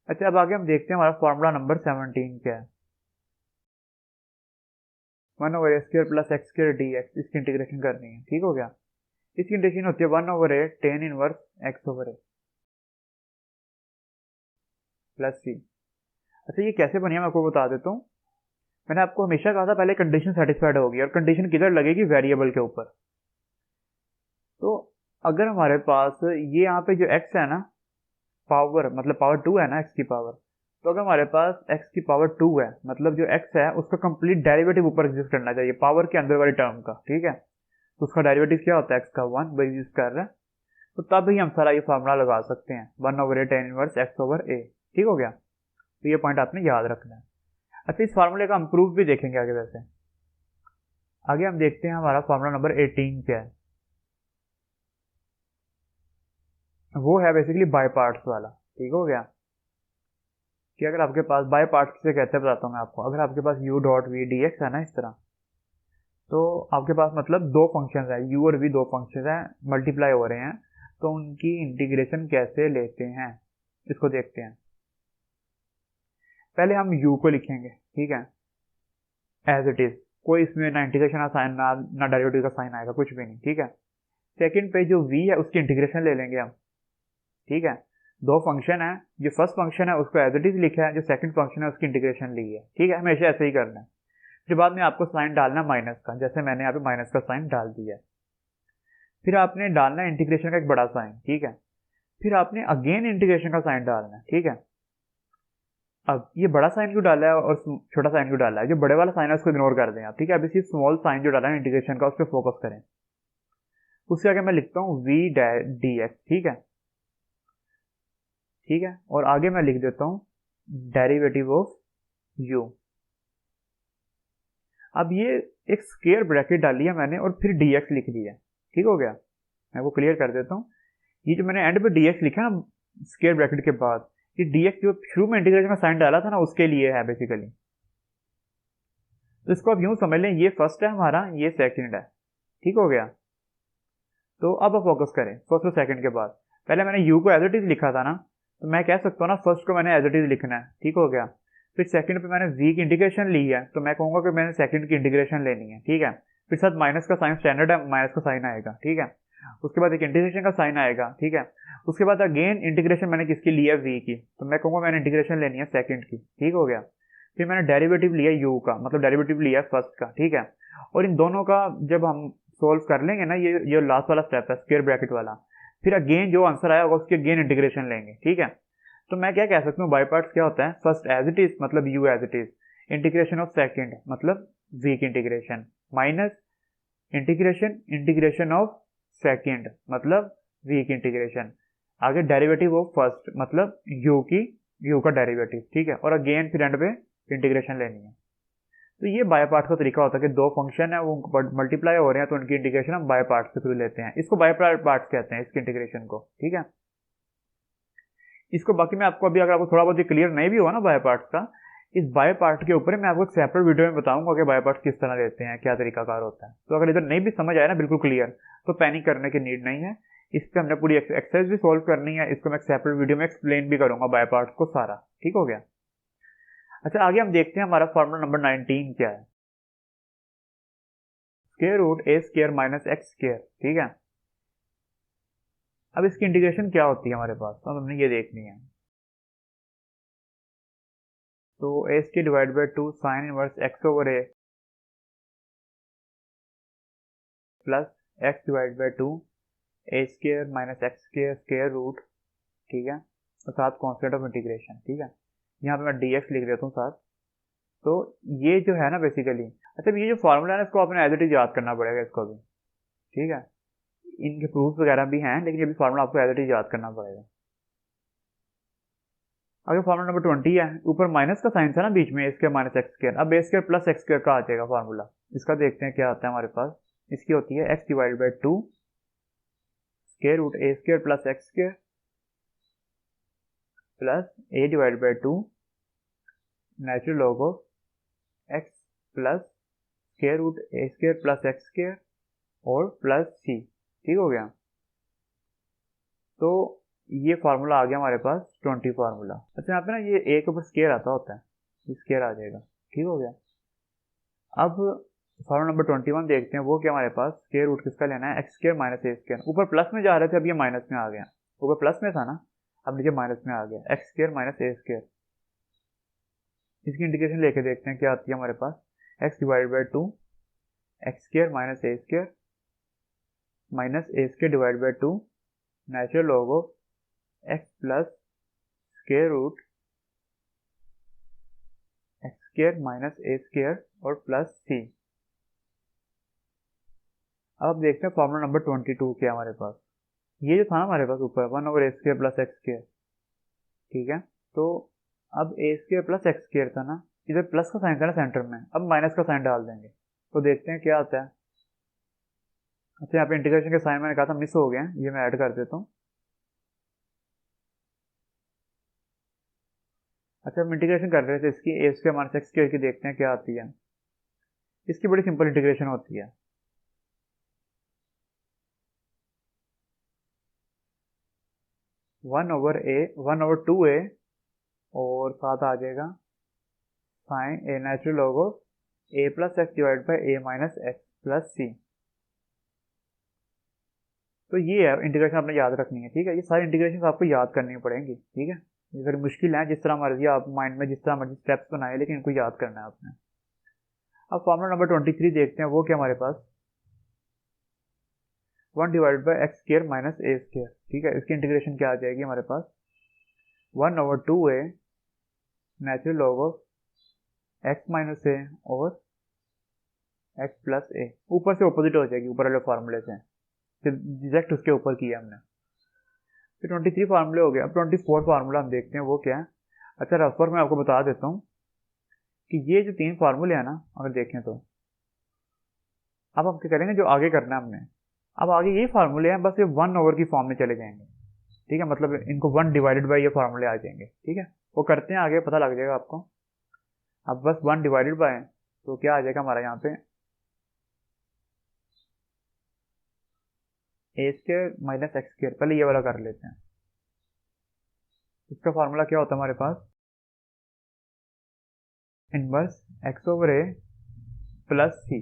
Speaker 1: अच्छा, अब आगे हम देखते हैं हमारा फार्मूला नंबर 17 क्या है। 1/a² plus X square D x, इसकी इंटीग्रेशन करनी है, ठीक हो गया। इसकी इंटीग्रेशन होती है 1/a tan inverse x/a plus c. अच्छा, ये कैसे बनी है मैं आपको बता देता हूँ। मैंने आपको हमेशा कहा था पहले कंडीशन सेटिस्फाइड होगी, और कंडीशन किधर लगेगी, वेरिएबल के ऊपर। तो अगर हमारे पास ये यहाँ पे जो x है ना, पावर मतलब पावर 2 है ना x की पावर, तो अगर हमारे पास x की पावर 2 है मतलब जो x है उसका कंप्लीट डेरिवेटिव ऊपर एग्जिस्ट करना चाहिए पावर के अंदर वाली टर्म का, ठीक है। तो उसका डेरिवेटिव क्या होता है, x का 1 वो एग्जिस्ट कर रहा है, तो तब ही हम सारा ये फार्मूला लगा सकते हैं 1/a tan इनवर्स x/a, ठीक हो गया। तो ये पॉइंट आपने याद रखना है। अच्छा, इस फार्मूले का हम प्रूफ भी देखेंगे आगे। वैसे आगे हम देखते हैं हमारा फार्मूला नंबर 18 क्या है। वो है बेसिकली बाय पार्ट्स वाला, ठीक हो गया। कि अगर आपके पास बाय पार्ट्स किसे कहते हैं बताता हूँ मैं आपको। अगर आपके पास u dot V D X है ना इस तरह, तो आपके पास मतलब दो फंक्शंस है, u और v दो फंक्शंस हैं, मल्टीप्लाई हो रहे हैं, तो उनकी इंटीग्रेशन कैसे लेते हैं इसको देखते हैं। पहले हम u को लिखेंगे, ठीक है, एज इट इज, कोई इसमें ना इंटीग्रेशन का साइन ना डेरिवेटिव का साइन आएगा, कुछ भी नहीं, ठीक है। सेकंड पे जो v है उसकी इंटीग्रेशन ले लेंगे हम, ठीक है। दो फंक्शन है, जो फर्स्ट फंक्शन है उसको एज इट इज लिखा है, जो सेकंड फंक्शन है उसकी इंटीग्रेशन ली है, ठीक है। हमेशा ऐसे ही करना है। फिर बाद में आपको साइन डालना माइनस का, जैसे मैंने यहाँ पे माइनस का साइन डाल दिया है। फिर आपने डालना इंटीग्रेशन का एक बड़ा साइन, ठीक है। फिर आपने अगेन इंटीग्रेशन का साइन डालना है, ठीक है। अब ये बड़ा साइन क्यों डाला है और छोटा साइन क्यों डाला है, जो बड़े वाला साइन है उसको इग्नोर कर दें आप, ठीक है। अब इसी स्मॉल साइन जो डाला है इंटीग्रेशन का उस पर फोकस करें। उसके आगे मैं लिखता हूँ वी डी एक्स, ठीक है, ठीक है। और आगे मैं लिख देता हूँ डेरिवेटिव ऑफ u। अब ये एक स्क्वायर ब्रैकेट डाली है मैंने और फिर dx लिख दिया, ठीक हो गया। मैं वो क्लियर कर देता हूँ। ये जो मैंने एंड पे dx लिखा ना स्क्वायर ब्रैकेट के बाद, ये dx जो शुरू में इंटीग्रेशन का साइन डाला था ना उसके लिए है बेसिकली। तो इसको आप यूं समझ लें, ये फर्स्ट है हमारा, ये सेकंड है, ठीक हो गया। तो अब आप फोकस करें फर्स्ट और सेकंड के बाद। पहले मैंने u को एज इट इज लिखा था ना, तो मैं कह सकता हूँ ना फर्स्ट को मैंने एज इट इज लिखना है, ठीक हो गया। फिर सेकंड पे मैंने v की इंटीग्रेशन ली है, तो मैं कहूंगा कि मैंने सेकंड की इंटीग्रेशन लेनी है, ठीक है। फिर साथ माइनस का साइन स्टैंडर्ड है, माइनस का साइन आएगा, ठीक है। उसके बाद एक इंटीग्रेशन का साइन आएगा, ठीक है। उसके बाद अगेन इंटीग्रेशन मैंने किसकी ली है, v की, तो मैं कहूंगा मैंने इंटीग्रेशन लेनी है सेकंड की, ठीक हो गया। फिर मैंने डेरिवेटिव लिया u का, मतलब डेरिवेटिव लिया फर्स्ट का, ठीक है। और इन दोनों का जब हम सोल्व कर लेंगे ना, ये लास्ट वाला स्टेप है स्क्वायर ब्रैकेट वाला, फिर अगेन जो आंसर आया होगा उसके अगेन इंटीग्रेशन लेंगे, ठीक है। तो मैं क्या कह सकता हूँ, बाय पार्ट्स क्या होता है, फर्स्ट एज इट इज मतलब u as it is, integration of second मतलब v की integration, minus integration of second मतलब v की इंटीग्रेशन, आगे डेरिवेटिव ऑफ फर्स्ट मतलब u का डेरिवेटिव, ठीक है। और अगेन फिर एंड पे इंटीग्रेशन लेनी है। तो ये बाय पार्ट्स का तरीका होता है कि दो फंक्शन है वो मल्टीप्लाई हो रहे हैं तो उनकी इंटीग्रेशन हम बाय पार्ट्स के थ्रू लेते हैं, इसको बाय पार्ट्स कहते हैं इसकी इंटीग्रेशन को, ठीक है। इसको बाकी मैं आपको अभी अगर आपको थोड़ा बहुत क्लियर नहीं भी हुआ ना बाय पार्ट्स का, इस बाय पार्ट के ऊपर मैं आपको एक सेपरेट वीडियो में बताऊंगा कि बाय पार्ट्स किस तरह लेते हैं, क्या तरीकाकार होता है। तो अगर इधर नहीं भी समझ आया ना बिल्कुल क्लियर, तो पैनिक करने की नीड नहीं है। इस पर हमने पूरी एक्सरसाइज भी सोल्व करनी है, इसको मैं एक सेपरेट वीडियो में एक्सप्लेन भी करूंगा बाय पार्ट्स को सारा, ठीक हो गया। अच्छा आगे हम देखते हैं हमारा फॉर्मूला नंबर 19 क्या है, square root A square minus x square, ठीक है। अब इसकी इंटीग्रेशन क्या होती है हमारे पास, तो हमने ये देखनी है। तो A square divide by 2 sine inverse x over A plus X divide by 2 A square minus x square square root, ठीक है, और साथ कॉन्स्टेंट ऑफ इंटीग्रेशन, ठीक है। यहाँ पे मैं dx लिख देता हूँ साथ। तो ये जो है ना बेसिकली, अच्छा ये जो फॉर्मूला है ना इसको आपने एज इट इज याद करना पड़ेगा इसको भी, ठीक है। इनके प्रूफ वगैरह भी हैं लेकिन ये भी फॉर्मूला आपको एज इट इज याद करना पड़ेगा। आगे फॉर्मूला नंबर 20 है, ऊपर माइनस का साइन था ना बीच में, ए स्क्वायर माइनस एक्स स्क्वायर, अब ए स्क्वायर प्लस एक्स स्क्वायर का आ जाएगा फॉर्मूला। इसका देखते हैं क्या आता है हमारे पास। इसकी होती है X divide by 2 square root A square plus X square plus A divide by 2 natural log of X plus square root A square plus X square और प्लस सी, ठीक हो गया। तो ये फार्मूला आ गया हमारे पास 20 फार्मूला। अच्छा यहाँ पे ना ये ए के ऊपर स्क्वायर आता होता है, ये स्क्वायर आ जाएगा, ठीक हो गया। अब फार्मूला नंबर 21 देखते हैं, वो क्या हमारे पास, स्क्वायर रूट किसका लेना है, एक्स स्क्वायर माइनस ए स्क्वायर। ऊपर प्लस में जा रहे थे अब ये माइनस में आ गया, ऊपर प्लस में था ना अब नीचे माइनस में आ गया, एक्स स्क्वायर माइनस ए स्क्वायर। इसकी इंटीग्रेशन लेके देखते हैं क्या आती है हमारे पास, X divide by 2 X square minus A square minus A square divide by 2 natural log of X plus square root x square minus A square और प्लस सी। अब देखते हैं फॉर्मूला नंबर 22 क्या हमारे पास। ये जो था ना हमारे पास ऊपर 1 ओवर ए स्क्वायर प्लस एक्स स्क्वायर, ठीक है। तो अब ए स्क्वायर प्लस एक्स स्क्वायर था ना, इधर प्लस का साइन था ना सेंटर में, अब माइनस का साइन डाल देंगे तो देखते हैं क्या आता है। अच्छा यहाँ पे इंटीग्रेशन के साइन मैंने कहा था मिस हो गया, ये मैं ऐड कर देता हूँ। अच्छा हम इंटीग्रेशन कर रहे थे इसकी ए स्क्वायर माइनस एक्स स्क्वायर की, देखते हैं क्या आती है। इसकी बड़ी सिंपल इंटीग्रेशन होती है, वन ओवर 2a और साथ आ जाएगा sign A natural log of A plus X divide by A minus X plus C. तो ये है इंटीग्रेशन आपने याद रखनी है, ठीक है। ये सारी इंटीग्रेशन आपको याद करनी पड़ेंगी, ठीक है। ये अगर मुश्किल है, जिस तरह मर्जी आप माइंड में जिस तरह मर्जी स्टेप्स बनाए, लेकिन इनको याद करना है आपने। अब फॉर्मूला नंबर 23 देखते हैं, वो क्या हमारे पास, 1 divide by X square minus A square, ठीक है। इसकी इंटीग्रेशन क्या आ जाएगी हमारे पास, 1 over 2a natural log of X minus A और एक्स प्लस ए। ऊपर से ऑपोजिट हो जाएगी ऊपर वाले फार्मूले से, डायरेक्ट उसके ऊपर किया हमने। फिर 23 फार्मूले हो गए। अब 24 फार्मूला हम देखते हैं, वो क्या है। अच्छा रफ वर्क मैं आपको बता देता हूँ कि ये जो 3 फार्मूले हैं ना, अगर देखें तो अब हम क्या करेंगे, जो आगे करना है हमने, अब आगे ये फार्मूले हैं, बस ये 1 ओवर की फॉर्म में चले जाएंगे, ठीक है, मतलब इनको 1 डिवाइडेड बाई ये फार्मूले आ जाएंगे, ठीक है, वो करते हैं आगे, पता लग जाएगा आपको। अब बस 1 डिवाइडेड बाय, तो क्या आ जाएगा हमारा यहाँ पे ए स्क्वायर माइनस एक्स स्क्वायर। पहले ये वाला कर लेते हैं, इसका फार्मूला क्या होता है हमारे पास, इनवर्स एक्स ओवर ए प्लस सी।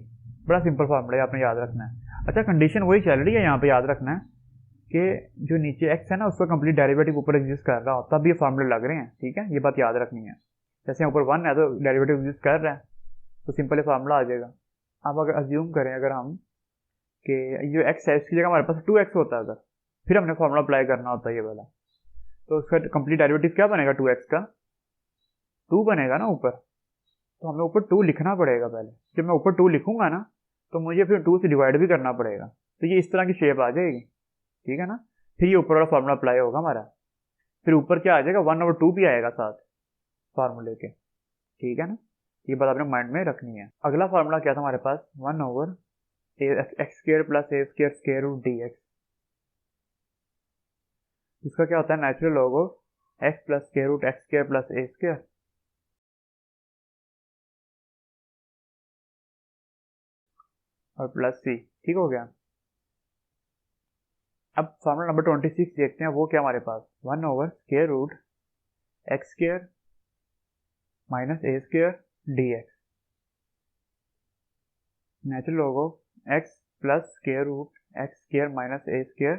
Speaker 1: बड़ा सिंपल फार्मूला है, आपने याद रखना है। अच्छा, कंडीशन वही चल रही है यहाँ पे, याद रखना है कि जो नीचे एक्स है ना उसका कंप्लीट डेरिवेटिव ऊपर एग्जिस्ट कर रहा हो तब ये फार्मूले लग रहे हैं, ठीक है, ये बात याद रखनी है। जैसे ऊपर 1 है तो डेरिवेटिव एग्जिस्ट कर रहा है, तो सिंपल फार्मूला आ जाएगा। अब अगर अज्यूम करें अगर हम कि जो एक्स है इसकी जगह हमारे पास 2x होता है, अगर फिर हमने फार्मूला अप्लाई करना होता है ये वाला, तो उसका कंप्लीट डेरिवेटिव क्या बनेगा, 2x का 2 बनेगा ना ऊपर, तो हमें ऊपर 2 लिखना पड़ेगा पहले। जब मैं ऊपर 2 लिखूंगा ना तो मुझे फिर 2 से डिवाइड भी करना पड़ेगा, तो ये इस तरह की शेप आ जाएगी, ठीक है ना। फिर ये ऊपर वाला फार्मूला अप्लाई होगा हमारा, फिर ऊपर क्या आ जाएगा 1/2 भी आएगा साथ फार्मूले के, ठीक है ना। ये बात आपने माइंड में रखनी है। अगला फार्मूला क्या था हमारे पास, 1/x स्क्वायर प्लस ए square square root D x. इसका क्या होता है, natural log of X plus square root x square plus A square और प्लस सी, ठीक हो गया। अब फार्मूला नंबर 26 देखते हैं, वो क्या हमारे पास, square root x square minus A square D X, natural log of X plus square root x square minus A square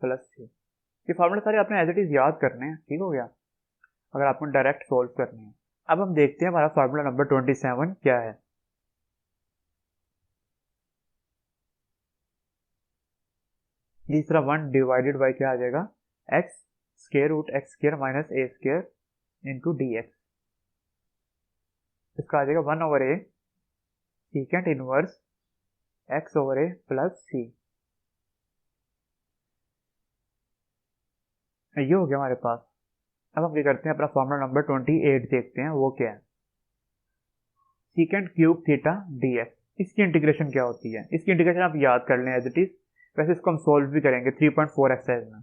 Speaker 1: plus सी। ये फार्मूले सारे आपने एज इट इज याद करने हैं, ठीक हो गया, अगर आपको डायरेक्ट सोल्व करनी है। अब हम देखते हैं हमारा फार्मूला नंबर 27 क्या है। तीसरा 1 डिवाइडेड बाई क्या आ जाएगा, x square root x square minus ए स्क्वायर इंटू डी एक्स। इसका आ जाएगा 1/a secant inverse x over ए प्लस सी। ये हो गया हमारे पास। अब हम क्या करते हैं, अपना फार्मूला नंबर 28 देखते हैं, वो क्या है, secant cube theta D x. इसकी इंटीग्रेशन क्या होती है, इसकी इंटीग्रेशन आप याद कर लें एज इट इज, वैसे इसको हम सोल्व भी करेंगे 3.4 एक्सरसाइज में,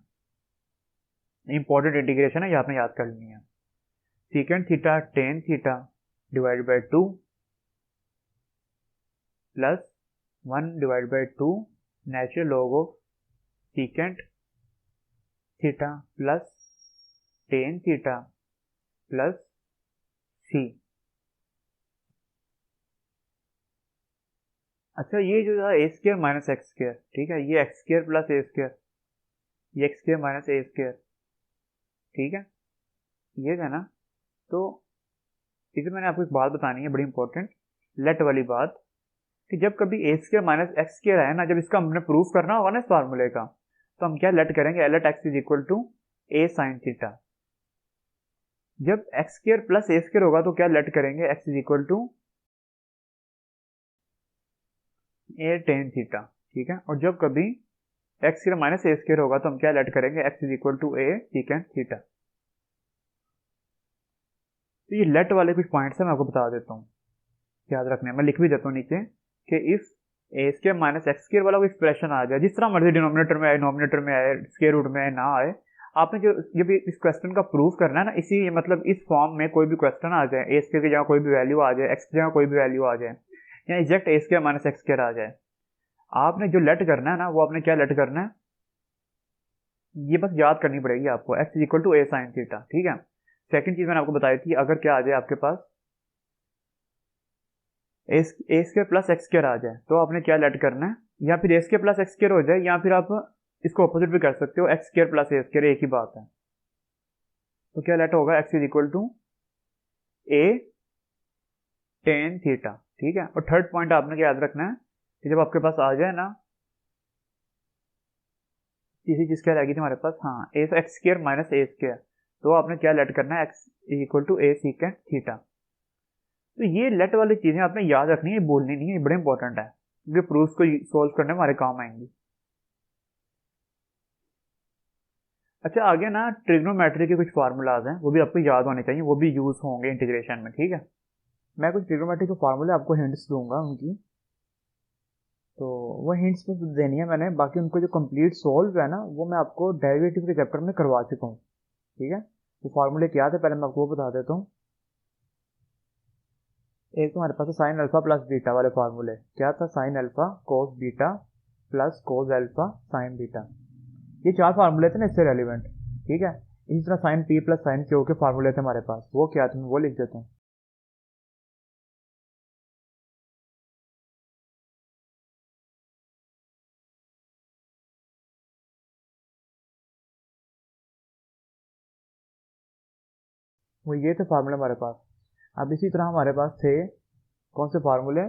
Speaker 1: इंपॉर्टेंट इंटीग्रेशन है, ये आपने याद कर लेनी है। Secant theta tan theta divide by 2 plus 1 divide by 2 natural log of secant theta plus tan theta plus c. अच्छा, ये जो है a square minus x square, ठीक है, ये एक्स स्क्वायर प्लस ए स्क्वायर, ये एक्स स्क्वायर माइनस ए square, ठीक है, ये है ना। तो इसे मैंने आपको एक बात बतानी है बड़ी इंपॉर्टेंट, लेट वाली बात, कि जब कभी ए स्क्वायर माइनस एक्स स्क्वायर आए ना, जब इसका हमने प्रूफ करना होगा ना इस फार्मूले का, तो हम क्या लेट करेंगे, let x is equal to a sine theta. जब एक्स स्क्वायर प्लस ए स्क्वायर होगा तो क्या लेट करेंगे, x is equal to a tan theta, ठीक है। और जब कभी एक्स स्क्वायर माइनस ए स्क्वायर होगा तो हम क्या लेट करेंगे, x is equal to a secant theta. तो ये लेट वाले कुछ पॉइंट्स है, मैं आपको बता देता हूँ, याद रखने, मैं लिख भी देता हूँ नीचे कि if A square minus x square वाला कोई एक्सप्रेशन आ जाए, जिस तरह मर्जी डिनोमिनेटर में आए, नोमिनेटर में आए, स्क्वायर रूट में आए, ना आए, आपने जो ये भी इस क्वेश्चन का प्रूफ करना है ना, इसी मतलब इस फॉर्म में कोई भी क्वेश्चन आ जाए, ए स्क्वायर की जगह कोई भी वैल्यू आ जाए, एक्स की जगह कोई भी वैल्यू आ जाए, या एग्जैक्ट ए स्क्वायर माइनस एक्स स्क्वायर आ जाए, आपने जो लेट करना है ना, वो आपने क्या लेट करना है, ये बस याद करनी पड़ेगी आपको, x is equal to a sine theta, ठीक है। सेकंड चीज मैंने आपको बताई थी, अगर क्या आ जाए आपके पास ए स्क्वायर प्लस एक्स स्क्वायर आ जाए तो आपने क्या लेट करना है, या फिर ए स्क्वायर प्लस एक्स स्क्वायर हो जाए, या फिर आप इसको अपोजिट भी कर सकते हो, एक्स स्क्वायर प्लस ए स्क्वायर, एक ही बात है। तो क्या लेट होगा, x is equal to a tan theta, ठीक है। और थर्ड पॉइंट आपने क्या याद रखना है कि जब आपके पास आ जाए ना, इसी चीज क्या रहेगी हमारे पास, हाँ, a x square minus A square, तो आपने क्या लेट करना है, x is equal to a secant theta. तो ये लेट वाली चीजें आपने याद रखनी है, बोलनी नहीं है, ये बड़े इंपॉर्टेंट है, क्योंकि प्रूफ को सोल्व करने में हमारे काम आएंगी। अच्छा, आगे ना ट्रिग्नोमेट्री के कुछ फार्मूलाज हैं, वो भी आपको याद होने चाहिए, वो भी यूज होंगे इंटीग्रेशन में, ठीक है। मैं कुछ ट्रिग्नोमेट्री के फार्मूले आपको हिंट्स दूंगा उनकी, तो वो हिंट्स में देनी है मैंने, बाकी उनको जो कंप्लीट सॉल्व है ना वो मैं आपको डेरिवेटिव के चैप्टर में करवा चुका हूँ। ठीक है, तो फार्मूले क्या थे पहले मैं आपको वो बता देता हूँ। एक तो हमारे पास साइन अल्फा प्लस बीटा वाले फार्मूले, क्या था, sine alpha cos beta plus cos alpha sign beta, ये 4 फार्मूले थे ना इससे रेलिवेंट। ठीक है, इसी तरह sine P plus sine Q के फार्मूले थे हमारे पास, वो क्या थे मैं वो लिख देता हूँ। वो ये थे फार्मूले हमारे पास। अब इसी तरह हमारे पास थे कौन से फार्मूले,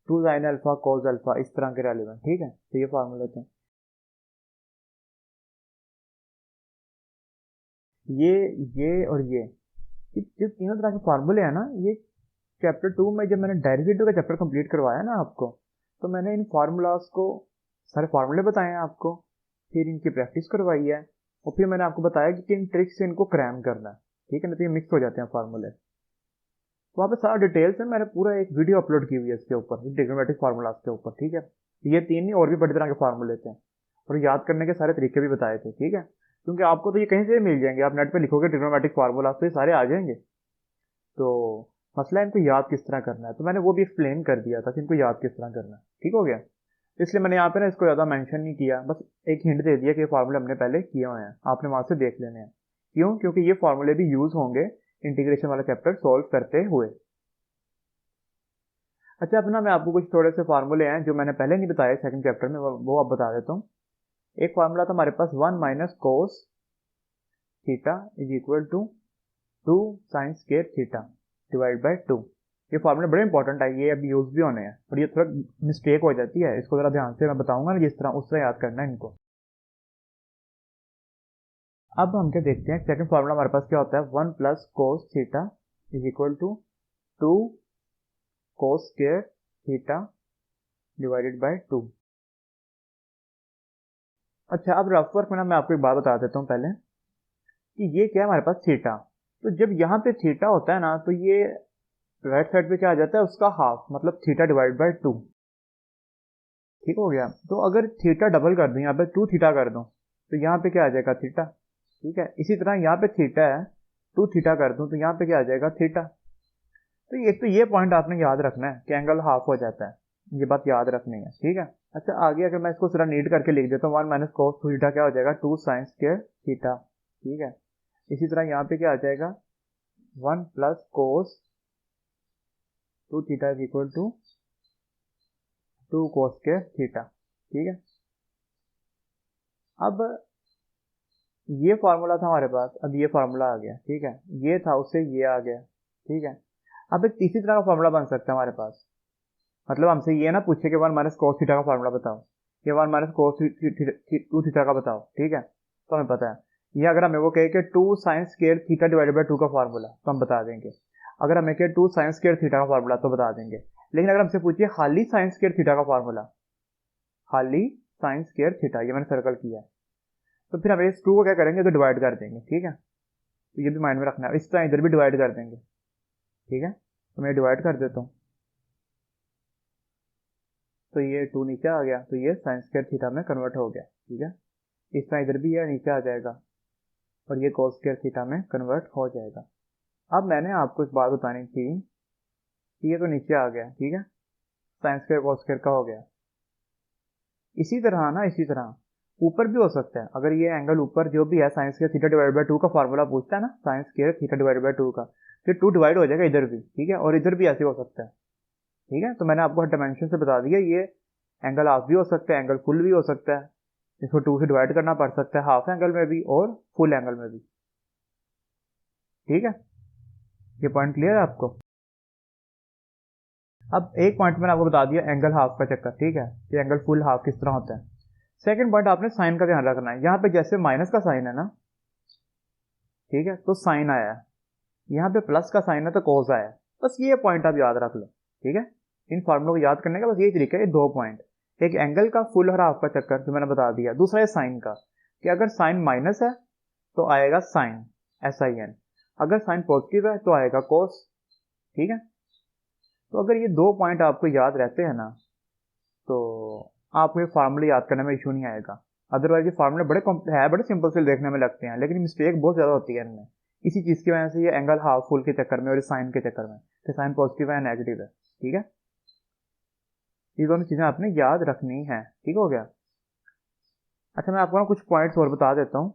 Speaker 1: 2 साइन अल्फा कोस अल्फा, इस तरह के रेलिवेंट। ठीक है, तो ये फार्मूले थे। ये और ये जो तीनों तरह के फार्मूले हैं ना, ये चैप्टर 2 में जब मैंने डेरिवेटिव का चैप्टर कंप्लीट करवाया ना आपको, तो मैंने इन फार्मूलाज को सारे फार्मूले बताए हैं आपको, फिर इनकी प्रैक्टिस करवाई है, और फिर मैंने आपको बताया कि किन ट्रिक्स से इनको क्रैम करना है। ठीक है ना, तो ये मिक्स हो जाते हैं फार्मूले। तो वहाँ पे सारा डिटेल्स है, मैंने पूरा एक वीडियो अपलोड की हुई है इसके ऊपर, ट्रिग्नोमेट्रिक फार्मूलाज के ऊपर। ठीक है, ये 3 नहीं और भी बड़ी तरह के फार्मूले थे, और याद करने के सारे तरीके भी बताए थे। ठीक है, क्योंकि आपको तो ये कहीं से मिल जाएंगे, आप नेट पे लिखोगे ट्रिग्नोमेट्रिक फार्मूला तो ये सारे आ जाएंगे। तो मसला है इनको याद किस तरह करना है, तो मैंने वो भी एक्सप्लेन कर दिया था कि इनको याद किस तरह करना है। ठीक हो गया, इसलिए मैंने यहाँ पे ना इसको ज़्यादा मेंशन नहीं किया, बस एक हिंट दे दिया कि ये फार्मूले हमने पहले किए हुए हैं, आपने वहाँ से देख लेने हैं। क्यों, क्योंकि ये फार्मूले भी यूज़ होंगे इंटीग्रेशन वाला चैप्टर सॉल्व करते हुए। अच्छा, अपना मैं आपको कुछ थोड़े से फार्मूले हैं जो मैंने पहले नहीं बताए सेकंड चैप्टर में, वो अब बता देता हूँ। एक फार्मूला था हमारे पास 1 minus cos theta is equal to 2 sine square theta divide by 2। ये फार्मूला बड़े इंपॉर्टेंट है, ये अभी यूज भी होने हैं, और ये थोड़ा मिस्टेक हो जाती है, इसको जरा ध्यान से मैं बताऊंगा ना जिस तरह, उस तरह याद करना है इनको। अब हम क्या देखते हैं, सेकंड फार्मूला हमारे पास क्या होता है, 1 plus cos theta is equal to 2 cos square theta divided by 2। अच्छा, अब रफ वर्क में ना मैं आपको एक बात बता देता हूँ पहले, कि ये क्या है हमारे पास थीटा, तो जब यहाँ पे थीटा होता है ना, तो ये राइट साइड पे क्या आ जाता है, उसका हाफ, मतलब थीटा डिवाइड बाय 2। ठीक हो गया, तो अगर थीटा डबल कर दूं, यहाँ पे 2 थीटा कर दूं, तो यहाँ पे क्या आ जाएगा, थीटा। ठीक है, इसी तरह यहाँ पे थीटा है, 2 थीटा कर दूं तो यहाँ पे क्या आ जाएगा, थीटा। तो एक तो ये पॉइंट आपने याद रखना है कि एंगल हाफ हो जाता है, ये बात याद रखनी है। ठीक है, अच्छा आगे अगर मैं इसको जरा नीट करके लिख देता हूँ, 1 माइनस कोस थीटा क्या हो जाएगा, 2 साइन स्क्वायर थीटा। ठीक है, इसी तरह यहाँ पे क्या आ जाएगा, 1 plus cos 2 theta is equal to 2 cos square theta. ठीक है, अब ये फार्मूला था हमारे पास, अब ये फार्मूला आ गया। ठीक है, ये था, उससे ये आ गया। ठीक है, अब एक तीसरी तरह का फार्मूला बन सकता है हमारे पास, मतलब हमसे ये ना पूछे कि 1 माइनस कोस थीटा का फार्मूला बताओ, या 1 माइनस कोस 2 थीटा का बताओ। ठीक है, तो हमें पता है, ये अगर हमें वो कहे कि 2 sine square theta divided by 2 का फार्मूला, तो हम बता देंगे। अगर हमें कहे 2 साइन स्क्वायर थीटा का फार्मूला, तो बता देंगे। लेकिन अगर हमसे पूछिए खाली साइन स्क्वायर थीटा का फार्मूला, खाली साइन स्क्वायर थीटा, ये मैंने सर्कल किया है, तो फिर हम इस 2 को क्या करेंगे, तो डिवाइड कर देंगे। ठीक है, तो ये भी माइंड में रखना है, इस तरह इधर भी डिवाइड कर देंगे। ठीक है, तो मैं डिवाइड कर देता हूँ, तो ये 2 नीचे आ गया, तो ये साइन स्क्वायर थीटा में कन्वर्ट हो गया। ठीक है, इस तरह इधर भी है, नीचे आ जाएगा, और ये कोस स्क्वायर थीटा में कन्वर्ट हो जाएगा। अब मैंने आपको एक बात बतानी थी कि ये तो नीचे आ गया, ठीक है, साइन स्क्वायर कोस स्क्वायर का हो गया। इसी तरह ना, इसी तरह ऊपर भी हो सकता है, अगर ये एंगल ऊपर जो भी है, sign square theta divide by 2 का फार्मूला पूछता है ना, sign square theta divide by 2 का, फिर 2 डिवाइड हो जाएगा इधर भी। ठीक है, और इधर भी ऐसे हो सकता है। ठीक है, तो मैंने आपको डायमेंशन से बता दिया, ये एंगल हाफ भी हो सकता है, एंगल फुल भी हो सकता है, इसको 2 से डिवाइड करना पड़ सकता है, हाफ एंगल में भी और फुल एंगल में भी। ठीक है, ये पॉइंट क्लियर है आपको। अब एक पॉइंट मैंने आपको बता दिया एंगल हाफ का चक्कर। ठीक है, ये एंगल फुल हाफ किस तरह होता है। सेकंड पॉइंट, आपने साइन का ध्यान रखना है, यहाँ पे जैसे माइनस का साइन है ना, ठीक है, तो साइन आया है, यहाँ पे प्लस का साइन है तो कोस आया है, बस ये पॉइंट आप याद रख लो। ठीक है, इन फॉर्मुलों को याद करने का बस यही तरीका है, 2 पॉइंट, एक एंगल का फुल और हाफ का चक्कर जो मैंने बता दिया, दूसरा है साइन का, कि अगर साइन माइनस है तो आएगा साइन, SIN, अगर साइन पॉजिटिव है तो आएगा कोस। ठीक है, तो अगर ये 2 पॉइंट आपको याद रहते हैं ना, तो आपको ये फार्मूले याद करने में इशू नहीं आएगा। अदरवाइज ये फार्मूले बड़े सिंपल से देखने में लगते हैं, लेकिन मिस्टेक बहुत ज़्यादा होती है इनमें। इसी चीज़ की वजह से ये एंगल हाफ फुल के चक्कर में और साइन के चक्कर में, कि साइन पॉजिटिव है नेगेटिव है, ठीक है। ये दोनों चीज़ें आपने याद रखनी है, ठीक हो गया। अच्छा, मैं आपको ना कुछ पॉइंट्स और बता देता हूँ,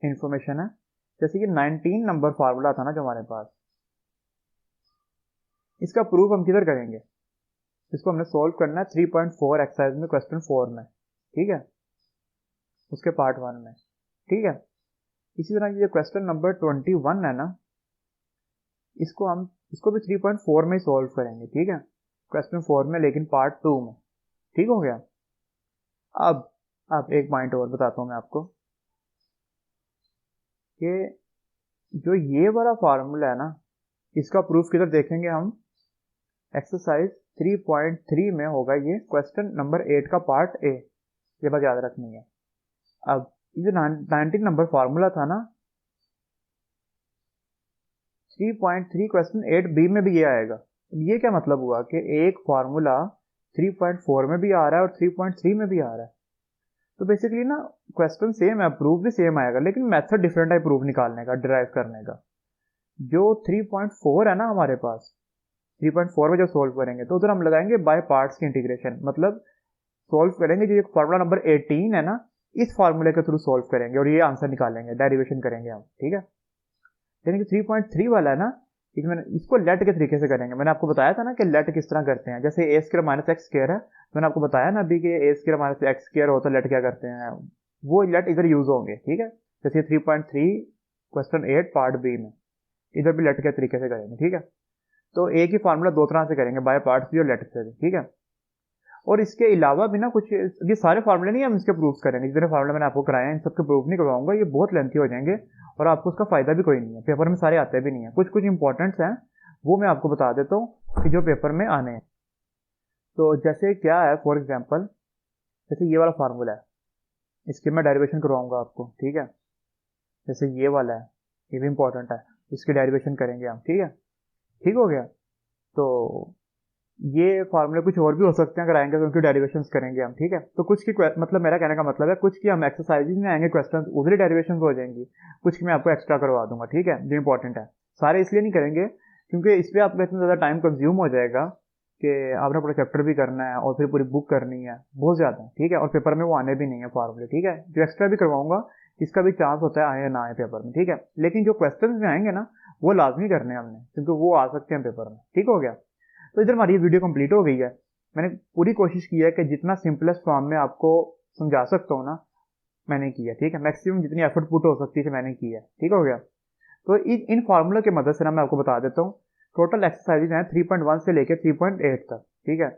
Speaker 1: इन्फॉर्मेशन है। जैसे कि 19 नंबर फार्मूला था ना जो हमारे पास, इसका प्रूफ हम किधर करेंगे? इसको हमने सॉल्व करना है 3.4 एक्सरसाइज में, क्वेश्चन 4 में, ठीक है, उसके पार्ट 1 में, ठीक है। इसी तरह ये क्वेश्चन नंबर 21 है ना, इसको भी 3.4 में ही सॉल्व करेंगे, ठीक है, क्वेश्चन 4 में, लेकिन पार्ट 2 में, ठीक हो गया। अब एक पॉइंट और बताता हूँ मैं आपको कि जो ये वाला फार्मूला है ना, इसका प्रूफ किधर देखेंगे हम? एक्सरसाइज 3.3 में होगा ये, क्वेश्चन नंबर 8 का पार्ट ए, ये बात याद रखनी है। अब ये 19 नंबर फार्मूला था ना, 3.3 क्वेश्चन 8B में भी ये आएगा। ये क्या मतलब हुआ कि एक फार्मूला 3.4 में भी आ रहा है और 3.3 में भी आ रहा है। तो बेसिकली ना क्वेश्चन सेम है, प्रूफ भी सेम आएगा, लेकिन मेथड डिफरेंट है प्रूफ निकालने का, डिराइव करने का। जो 3.4 है ना हमारे पास, 3.4 में जब सोल्व करेंगे तो उधर हम लगाएंगे बाय पार्ट्स की इंटीग्रेशन, मतलब सोल्व करेंगे जो फार्मूला नंबर 18 है ना, इस फार्मूले के थ्रू सोल्व करेंगे और ये आंसर निकालेंगे, डेरिवेशन करेंगे हम, ठीक है। यानी कि 3.3 वाला है ना, इसको लेट के तरीके से करेंगे। मैंने आपको बताया था ना कि लेट किस तरह करते हैं। जैसे ए स्क्वायर माइनस एक्स स्क्वायर है, मैंने आपको बताया ना अभी कि ए स्क्वायर माइनस एक्स स्क्वायर हो तो लेट क्या करते हैं, वो लेट इधर यूज होंगे, ठीक है। जैसे 3.3 क्वेश्चन 8 पार्ट बी में इधर भी लेट के तरीके से करेंगे, ठीक है। तो एक ही फार्मूला दो तरह से करेंगे, बाय पार्ट्स भी और लेट से भी, ठीक है। और इसके अलावा भी ना कुछ, ये सारे फार्मूले नहीं हम इसके प्रूफ करेंगे, जितने फार्मूले मैंने आपको कराए हैं इन सबके प्रूफ नहीं करवाऊंगा, ये बहुत लेंथी हो जाएंगे और आपको उसका फायदा भी कोई नहीं है, पेपर में सारे आते भी नहीं है। कुछ कुछ इंपॉर्टेंट्स हैं वो मैं आपको बता देता हूँ कि जो पेपर में आने हैं। तो जैसे क्या है, फॉर एग्जाम्पल जैसे ये वाला फार्मूला है, इसकी मैं डेरिवेशन करवाऊंगा आपको, ठीक है। जैसे ये वाला है, ये भी इंपॉर्टेंट है, इसकी डेरिवेशन करेंगे हम, ठीक है, ठीक हो गया। तो ये फार्मूले कुछ और भी हो सकते हैं अगर आएंगे तो उनकी डेरिवेशंस करेंगे हम, ठीक है। तो कुछ की मतलब मेरा कहने का मतलब है कुछ की हम एक्सरसाइजेज में आएंगे क्वेश्चन, उधर ही डेरिवेशंस हो जाएंगी, कुछ की मैं आपको एक्स्ट्रा करवा दूंगा, ठीक है, जो इंपॉर्टेंट है। सारे इसलिए नहीं करेंगे क्योंकि इस पर आपका इतना ज़्यादा टाइम कंज्यूम हो जाएगा कि आपने पूरा चैप्टर भी करना है और फिर पूरी बुक करनी है, बहुत ज़्यादा, ठीक है। और पेपर में वो आने भी नहीं है फार्मूले, ठीक है। जो एक्स्ट्रा भी करवाऊंगा इसका भी चांस होता है आए या ना आए पेपर में, ठीक है। लेकिन जो क्वेश्चन में आएंगे ना वो लाजमी करने हैं हमने, क्योंकि वो आ सकते हैं पेपर में, ठीक हो गया। तो इधर हमारी वीडियो कंप्लीट हो गई है। मैंने पूरी कोशिश की है कि जितना सिंपलेस्ट फॉर्म में आपको समझा सकता हूँ ना, मैंने किया, ठीक है। मैक्सिमम जितनी एफर्ट पुट हो सकती है मैंने की है, ठीक हो गया। तो इन फार्मूला की मदद से ना मैं आपको बता देता हूँ, टोटल एक्सरसाइजेज हैं 3.1 से लेकर 3.8 तक, ठीक है।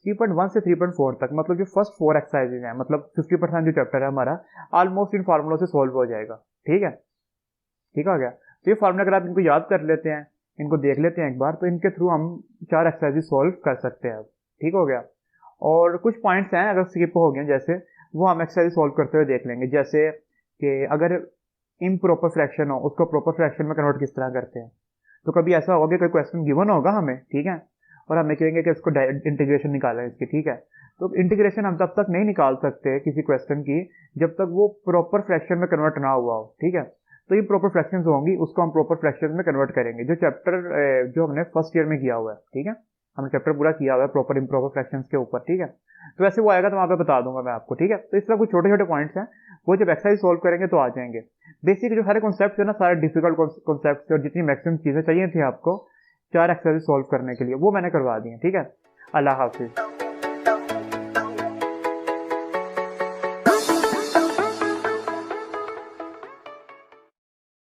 Speaker 1: 3.1 से 3.4 तक, मतलब जो फर्स्ट 4 एक्सरसाइजेज हैं, मतलब 50% जो चैप्टर है हमारा ऑलमोस्ट इन फार्मूलों से सोल्व हो जाएगा, ठीक है, ठीक हो गया। तो ये फार्मूला अगर आप इनको याद कर लेते हैं, इनको देख लेते हैं एक बार, तो इनके थ्रू हम 4 एक्सरसाइजेज सोल्व कर सकते हैं, ठीक हो गया। और कुछ पॉइंट्स हैं अगर स्किप हो गए जैसे, वो हम एक्सरसाइज सोल्व करते हुए देख लेंगे। जैसे कि अगर इम्प्रॉपर फ्रैक्शन हो, उसको प्रॉपर फ्रैक्शन में कन्वर्ट किस तरह करते हैं। तो कभी ऐसा होगा कि कोई क्वेश्चन गिवन होगा हमें, ठीक है, और हमें कहेंगे कि इसको इंटीग्रेशन निकालें इसकी, ठीक है। तो इंटीग्रेशन हम तब तक नहीं निकाल सकते किसी क्वेश्चन की जब तक वो प्रॉपर फ्रैक्शन में कन्वर्ट ना हुआ हो, ठीक है। तो ये प्रॉपर फ्रैक्शंस होंगी, उसको हम प्रॉपर फ्रैक्शंस में कन्वर्ट करेंगे, जो चैप्टर जो हमने फर्स्ट ईयर में किया हुआ है, ठीक है। हमने चैप्टर पूरा किया हुआ है प्रॉपर इम्प्रॉपर फ्रैक्शंस के ऊपर, ठीक है। तो वैसे वो आएगा तो वहाँ पे बता दूंगा मैं आपको, ठीक है। तो इस तरह कुछ छोटे छोटे पॉइंट्स हैं, वो जब एक्सरसाइज सोल्व करेंगे तो आ जाएंगे। बेसिक जो सारे कॉन्सेप्ट है ना, सारे डिफिकल्ट कॉन्सेप्ट और जितनी मैक्सिमम चीजें चाहिए थी आपको 4 एक्सरसाइज सोल्व करने के लिए, वो मैंने करवा दी है, ठीक है। अल्लाह हाफिज।